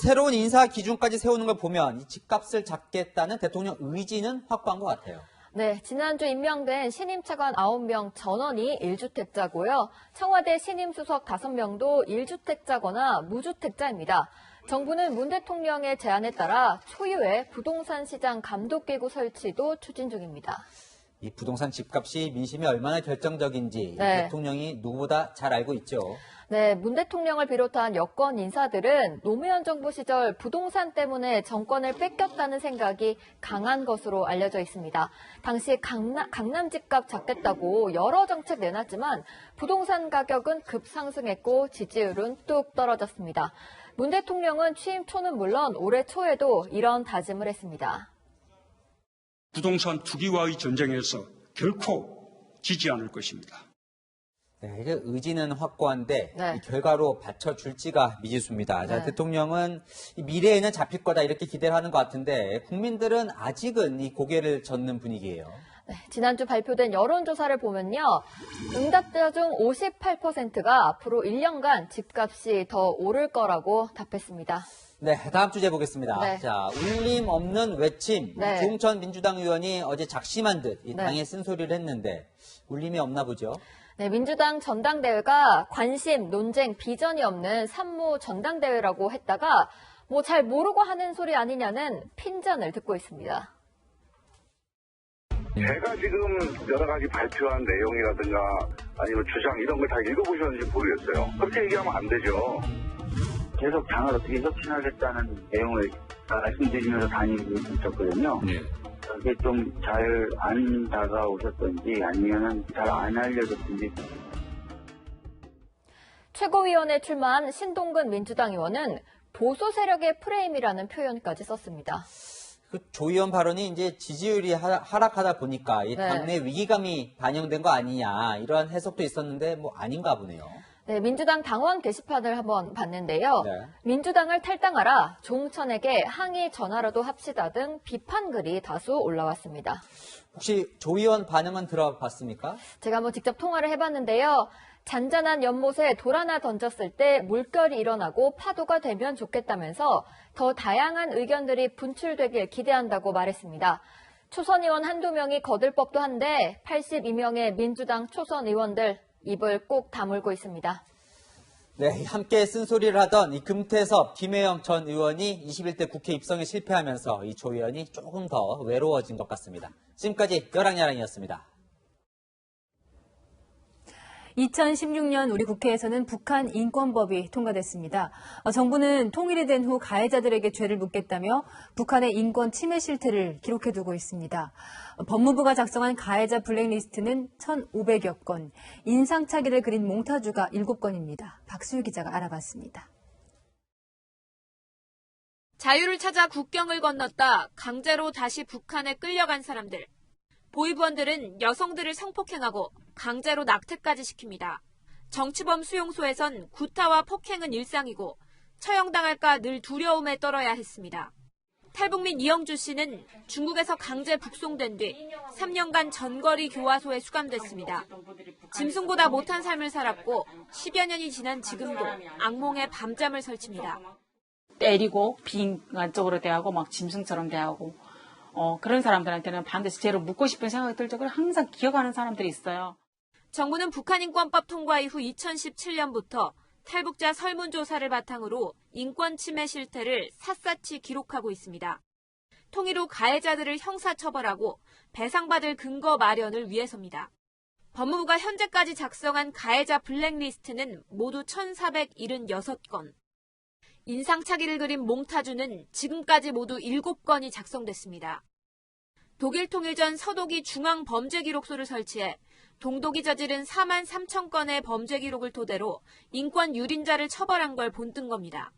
새로운 인사 기준까지 세우는 걸 보면 이 집값을 잡겠다는 대통령 의지는 확고한 것 같아요. 네, 지난주 임명된 신임 차관 9명 전원이 1주택자고요. 청와대 신임 수석 5명도 1주택자거나 무주택자입니다. 정부는 문 대통령의 제안에 따라 초유의 부동산 시장 감독기구 설치도 추진 중입니다. 이 부동산 집값이 민심에 얼마나 결정적인지 네. 대통령이 누구보다 잘 알고 있죠. 네, 문 대통령을 비롯한 여권 인사들은 노무현 정부 시절 부동산 때문에 정권을 뺏겼다는 생각이 강한 것으로 알려져 있습니다. 당시 강남 집값 잡겠다고 여러 정책 내놨지만 부동산 가격은 급상승했고 지지율은 뚝 떨어졌습니다. 문 대통령은 취임 초는 물론 올해 초에도 이런 다짐을 했습니다. 부동산 투기와의 전쟁에서 결코 지지 않을 것입니다. 네, 이제 의지는 확고한데 네. 이 결과로 받쳐줄지가 미지수입니다. 자, 네. 대통령은 이 미래에는 잡힐 거다 이렇게 기대를 하는 것 같은데 국민들은 아직은 이 고개를 젓는 분위기예요. 네, 지난주 발표된 여론조사를 보면요. 응답자 중 58%가 앞으로 1년간 집값이 더 오를 거라고 답했습니다. 네, 다음 주제 보겠습니다. 네. 자, 울림 없는 외침. 네. 조홍천 민주당 의원이 어제 작심한 듯 이 네. 당에 쓴소리를 했는데 울림이 없나 보죠. 네, 민주당 전당대회가 관심, 논쟁, 비전이 없는 산모 전당대회라고 했다가 뭐 잘 모르고 하는 소리 아니냐는 핀잔을 듣고 있습니다. 제가 지금 여러 가지 발표한 내용이라든가 아니면 주장 이런 걸 다 읽어보셨는지 모르겠어요. 그렇게 얘기하면 안 되죠. 계속 당을 어떻게 혁신하겠다는 내용을 말씀드리면서 다니고 있었거든요. 그게 좀 잘 안 다가오셨던지 아니면 잘 안 알려졌던지. 최고위원에 출마한 신동근 민주당 의원은 보수 세력의 프레임이라는 표현까지 썼습니다. 그 조 의원 발언이 이제 지지율이 하락하다 보니까 이 네. 당내 위기감이 반영된 거 아니냐 이런 해석도 있었는데 뭐 아닌가 보네요. 네, 민주당 당원 게시판을 한번 봤는데요. 네. 민주당을 탈당하라, 조홍천에게 항의 전화라도 합시다 등 비판글이 다수 올라왔습니다. 혹시 조 의원 반응은 들어봤습니까? 제가 한번 직접 통화를 해봤는데요. 잔잔한 연못에 돌 하나 던졌을 때 물결이 일어나고 파도가 되면 좋겠다면서 더 다양한 의견들이 분출되길 기대한다고 말했습니다. 초선 의원 한두 명이 거들 법도 한데 82명의 민주당 초선 의원들 입을 꼭 다물고 있습니다. 네, 함께 쓴소리를 하던 이 금태섭, 김혜영 전 의원이 21대 국회 입성에 실패하면서 이 조 의원이 조금 더 외로워진 것 같습니다. 지금까지 여랑야랑이었습니다. 2016년 우리 국회에서는 북한 인권법이 통과됐습니다. 정부는 통일이 된 후 가해자들에게 죄를 묻겠다며 북한의 인권 침해 실태를 기록해두고 있습니다. 법무부가 작성한 가해자 블랙리스트는 1,500여 건, 인상착의를 그린 몽타주가 7건입니다. 박수유 기자가 알아봤습니다. 자유를 찾아 국경을 건넜다 강제로 다시 북한에 끌려간 사람들. 보위부원들은 여성들을 성폭행하고 강제로 낙태까지 시킵니다. 정치범 수용소에선 구타와 폭행은 일상이고 처형당할까 늘 두려움에 떨어야 했습니다. 탈북민 이영주 씨는 중국에서 강제 북송된 뒤 3년간 전거리 교화소에 수감됐습니다. 짐승보다 못한 삶을 살았고 10여 년이 지난 지금도 악몽에 밤잠을 설칩니다. 때리고 비인간적으로 대하고 막 짐승처럼 대하고 그런 사람들한테는 반드시 죄를 묻고 싶은 생각이 들 적을 항상 기억하는 사람들이 있어요. 정부는 북한인권법 통과 이후 2017년부터 탈북자 설문조사를 바탕으로 인권 침해 실태를 샅샅이 기록하고 있습니다. 통일 후 가해자들을 형사처벌하고 배상받을 근거 마련을 위해서입니다. 법무부가 현재까지 작성한 가해자 블랙리스트는 모두 1,476건. 인상착의를 그린 몽타주는 지금까지 모두 7건이 작성됐습니다. 독일 통일 전 서독이 중앙범죄기록소를 설치해 동독이 저지른 4만 3천 건의 범죄 기록을 토대로 인권 유린자를 처벌한 걸 본뜬 겁니다.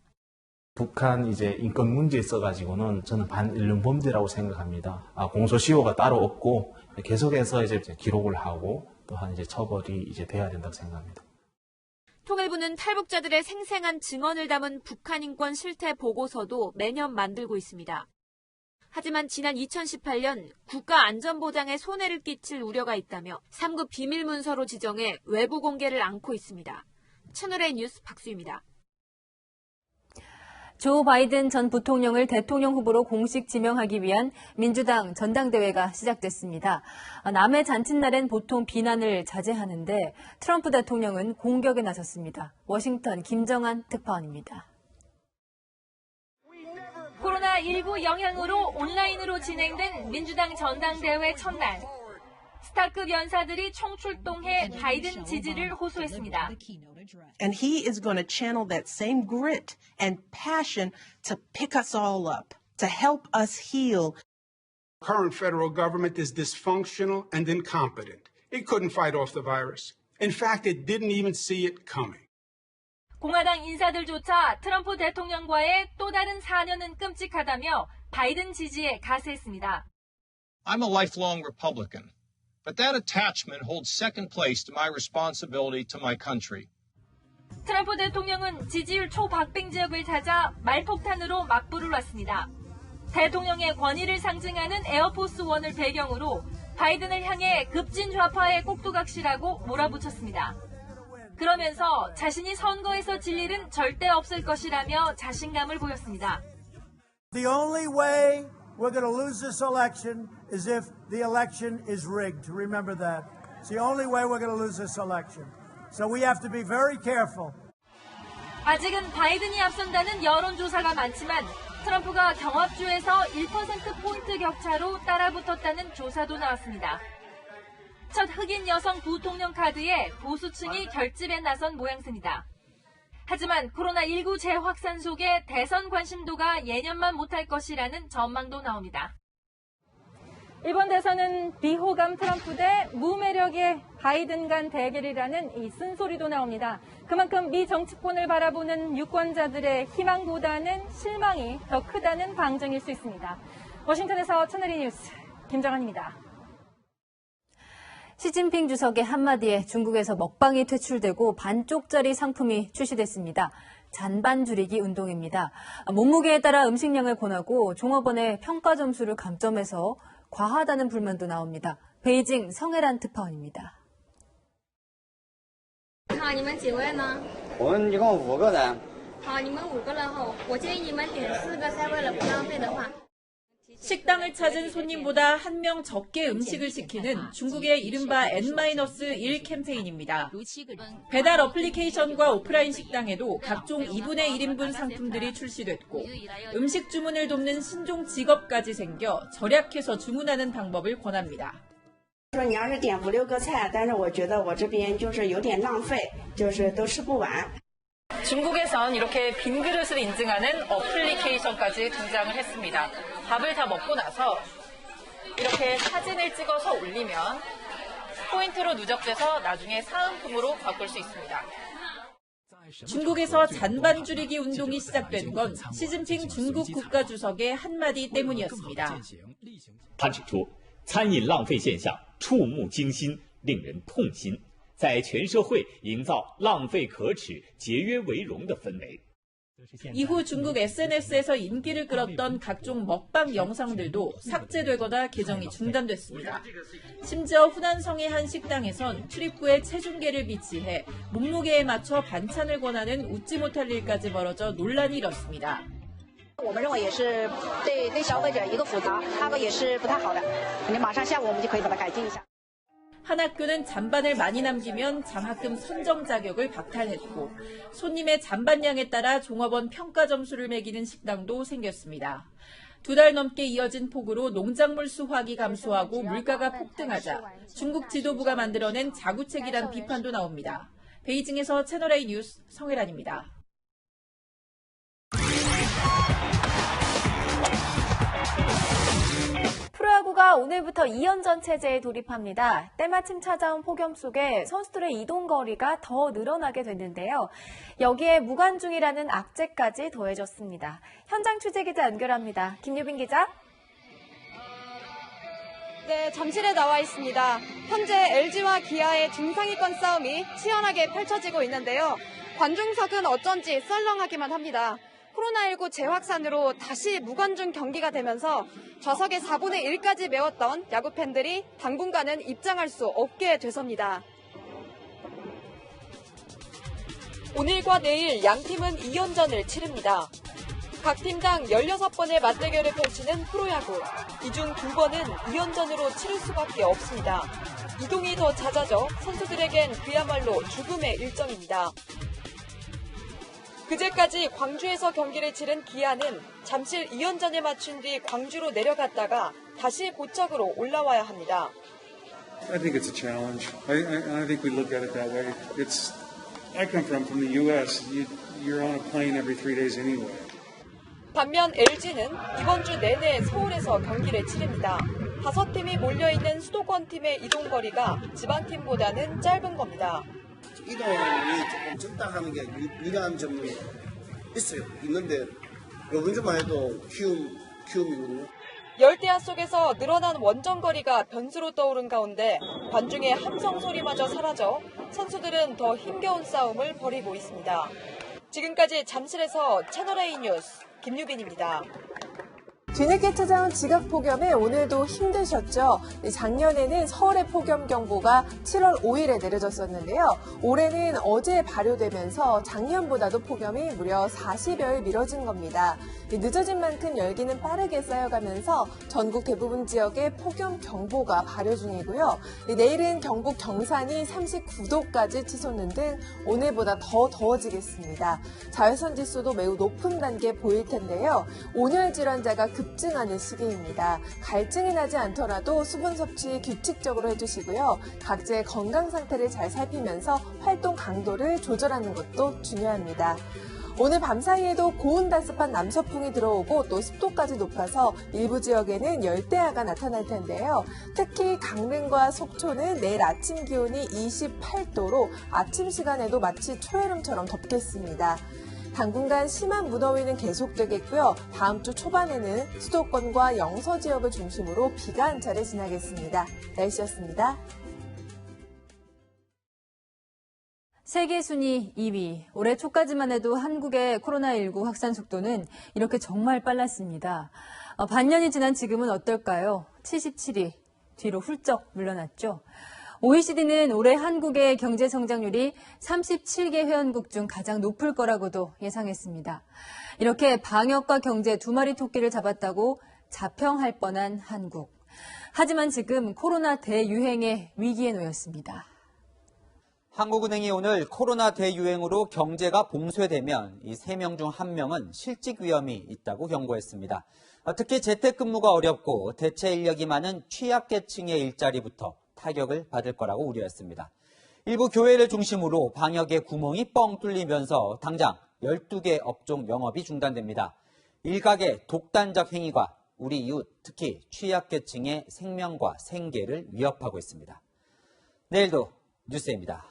북한 이제 인권 문제에 있어가지고는 저는 반인륜 범죄라고 생각합니다. 공소시효가 따로 없고 계속해서 이제 기록을 하고 또한 이제 처벌이 이제 돼야 된다고 생각합니다. 통일부는 탈북자들의 생생한 증언을 담은 북한 인권 실태 보고서도 매년 만들고 있습니다. 하지만 지난 2018년 국가안전보장에 손해를 끼칠 우려가 있다며 3급 비밀 문서로 지정해 외부 공개를 안고 있습니다. 채널A 뉴스 박수희입니다. 조 바이든 전 부통령을 대통령 후보로 공식 지명하기 위한 민주당 전당대회가 시작됐습니다. 남의 잔칫날엔 보통 비난을 자제하는데 트럼프 대통령은 공격에 나섰습니다. 워싱턴 김정한 특파원입니다. 코로나19 영향으로 온라인으로 진행된 민주당 전당대회 첫날. 스타급 연사들이 총출동해 바이든 지지를 호소했습니다. And he is going to channel that same grit and passion to pick us all up, to help us heal. Current federal government is dysfunctional and incompetent. It couldn't fight off the virus. In fact, it didn't even see it coming. 공화당 인사들조차 트럼프 대통령과의 또 다른 4년은 끔찍하다며 바이든 지지에 가세했습니다. I'm a lifelong Republican, but that attachment holds second place to my responsibility to my country. 트럼프 대통령은 지지율 초박빙 지역을 찾아 말폭탄으로 막부를 놨습니다. 대통령의 권위를 상징하는 에어포스 원을 배경으로 바이든을 향해 급진 좌파의 꼭두각시라고 몰아붙였습니다. 그러면서 자신이 선거에서 질 일은 절대 없을 것이라며 자신감을 보였습니다. The only way we're going to lose this election is if the election is rigged. Remember that. It's the only way we're going to lose this election. So we have to be very careful. 아직은 바이든이 앞선다는 여론조사가 많지만 트럼프가 경합주에서 1%포인트 격차로 따라붙었다는 조사도 나왔습니다. 첫 흑인 여성 부통령 카드에 보수층이 결집에 나선 모양새입니다. 하지만 코로나19 재확산 속에 대선 관심도가 예년만 못할 것이라는 전망도 나옵니다. 이번 대선은 비호감 트럼프 대 무매력의 바이든 간 대결이라는 이 쓴소리도 나옵니다. 그만큼 미 정치권을 바라보는 유권자들의 희망보다는 실망이 더 크다는 방증일 수 있습니다. 워싱턴에서 채널A 뉴스 김정한입니다. 시진핑 주석의 한마디에 중국에서 먹방이 퇴출되고 반쪽짜리 상품이 출시됐습니다. 잔반 줄이기 운동입니다. 몸무게에 따라 음식량을 권하고 종업원의 평가 점수를 감점해서 과하다는 불만도 나옵니다. 베이징 성혜란 특파원입니다. 好，你们几位呢？我们一共5个人。好，你们5个人后，我建议你们点4个菜，为了不浪费的话。 식당을 찾은 손님보다 한 명 적게 음식을 시키는 중국의 이른바 N-1 캠페인입니다. 배달 어플리케이션과 오프라인 식당에도 각종 2분의 1인분 상품들이 출시됐고 음식 주문을 돕는 신종 직업까지 생겨 절약해서 주문하는 방법을 권합니다. 说你要是点5、6个菜，但是我觉得我这边就是有点浪费，就是都吃不完。 중국에선 이렇게 빈 그릇을 인증하는 어플리케이션까지 등장을 했습니다. 밥을 다 먹고 나서 이렇게 사진을 찍어서 올리면 포인트로 누적돼서 나중에 사은품으로 바꿀 수 있습니다. 중국에서 잔반 줄이기 운동이 시작된 건 시진핑 중국 국가주석의 한마디 때문이었습니다. 他指出，餐饮浪费现象触目惊心，令人痛心。 在全社会营造浪费可耻、节约为荣的氛围。 이후 중국 SNS에서 인기를 끌었던 각종 먹방 영상들도 삭제되거나 계정이 중단됐습니다. 심지어 후난성의 한 식당에선 출입구에 체중계를 비치해 몸무게에 맞춰 반찬을 권하는 웃지 못할 일까지 벌어져 논란이 일었습니다. 我们认为也是对消费者一个负责，那个也是不太好的。你马上下午我们就可以把它改进一下。 한 학교는 잔반을 많이 남기면 장학금 선정 자격을 박탈했고 손님의 잔반량에 따라 종업원 평가 점수를 매기는 식당도 생겼습니다. 2달 넘게 이어진 폭우로 농작물 수확이 감소하고 물가가 폭등하자 중국 지도부가 만들어낸 자구책이란 비판도 나옵니다. 베이징에서 채널A 뉴스 성혜란입니다. 프로야구가 오늘부터 2연전 체제에 돌입합니다. 때마침 찾아온 폭염 속에 선수들의 이동 거리가 더 늘어나게 됐는데요. 여기에 무관중이라는 악재까지 더해졌습니다. 현장 취재기자 연결합니다. 김유빈 기자. 네, 잠실에 나와 있습니다. 현재 LG와 기아의 중상위권 싸움이 치열하게 펼쳐지고 있는데요. 관중석은 어쩐지 썰렁하기만 합니다. 코로나19 재확산으로 다시 무관중 경기가 되면서 좌석의 4분의 1까지 메웠던 야구 팬들이 당분간은 입장할 수 없게 돼섭니다. 오늘과 내일 양팀은 2연전을 치릅니다. 각 팀당 16번의 맞대결을 펼치는 프로야구. 이 중 2번은 2연전으로 치를 수밖에 없습니다. 이동이 더 잦아져 선수들에겐 그야말로 죽음의 일정입니다. 그제까지 광주에서 경기를 치른 기아는 잠실 2연전에 맞춘 뒤 광주로 내려갔다가 다시 고척으로 올라와야 합니다. I think it's a challenge. I think we look at it that way. I come from the U.S. You're on a plane every 3 days anyway. 반면 LG는 이번 주 내내 서울에서 경기를 치릅니다. 5팀이 몰려있는 수도권 팀의 이동 거리가 지방팀보다는 짧은 겁니다. 이동이 조금 적당하는 게 유리한 점이 있는데 요번 주만 해도 키움이거든요. 열대야 속에서 늘어난 원정거리가 변수로 떠오른 가운데 관중의 함성 소리마저 사라져 선수들은 더 힘겨운 싸움을 벌이고 있습니다. 지금까지 잠실에서 채널A 뉴스 김유빈입니다. 뒤늦게 찾아온 지각 폭염에 오늘도 힘드셨죠? 작년에는 서울의 폭염 경보가 7월 5일에 내려졌었는데요. 올해는 어제 발효되면서 작년보다도 폭염이 무려 40여일 미뤄진 겁니다. 늦어진 만큼 열기는 빠르게 쌓여가면서 전국 대부분 지역에 폭염 경보가 발효 중이고요. 내일은 경북 경산이 39도까지 치솟는 등 오늘보다 더 더워지겠습니다. 자외선 지수도 매우 높은 단계 보일 텐데요. 온열 질환자가 급증하는 시기입니다. 갈증이 나지 않더라도 수분 섭취 규칙적으로 해주시고요. 각자의 건강 상태를 잘 살피면서 활동 강도를 조절하는 것도 중요합니다. 오늘 밤사이에도 고온다습한 남서풍이 들어오고 또 습도까지 높아서 일부 지역에는 열대야가 나타날 텐데요. 특히 강릉과 속초는 내일 아침 기온이 28도로 아침 시간에도 마치 초여름처럼 덥겠습니다. 당분간 심한 무더위는 계속되겠고요. 다음 주 초반에는 수도권과 영서 지역을 중심으로 비가 한 차례 지나겠습니다. 날씨였습니다. 세계 순위 2위. 올해 초까지만 해도 한국의 코로나19 확산 속도는 이렇게 정말 빨랐습니다. 반년이 지난 지금은 어떨까요? 77위. 뒤로 훌쩍 물러났죠. OECD는 올해 한국의 경제 성장률이 37개 회원국 중 가장 높을 거라고도 예상했습니다. 이렇게 방역과 경제 두 마리 토끼를 잡았다고 자평할 뻔한 한국. 하지만 지금 코로나 대유행의 위기에 놓였습니다. 한국은행이 오늘 코로나 대유행으로 경제가 봉쇄되면 이 3명 중 1명은 실직 위험이 있다고 경고했습니다. 특히 재택근무가 어렵고 대체 인력이 많은 취약계층의 일자리부터 타격을 받을 거라고 우려했습니다. 일부 교회를 중심으로 방역의 구멍이 뻥 뚫리면서 당장 12개 업종 영업이 중단됩니다. 일각의 독단적 행위가 우리 이웃, 특히 취약계층의 생명과 생계를 위협하고 있습니다. 내일도 뉴스입니다.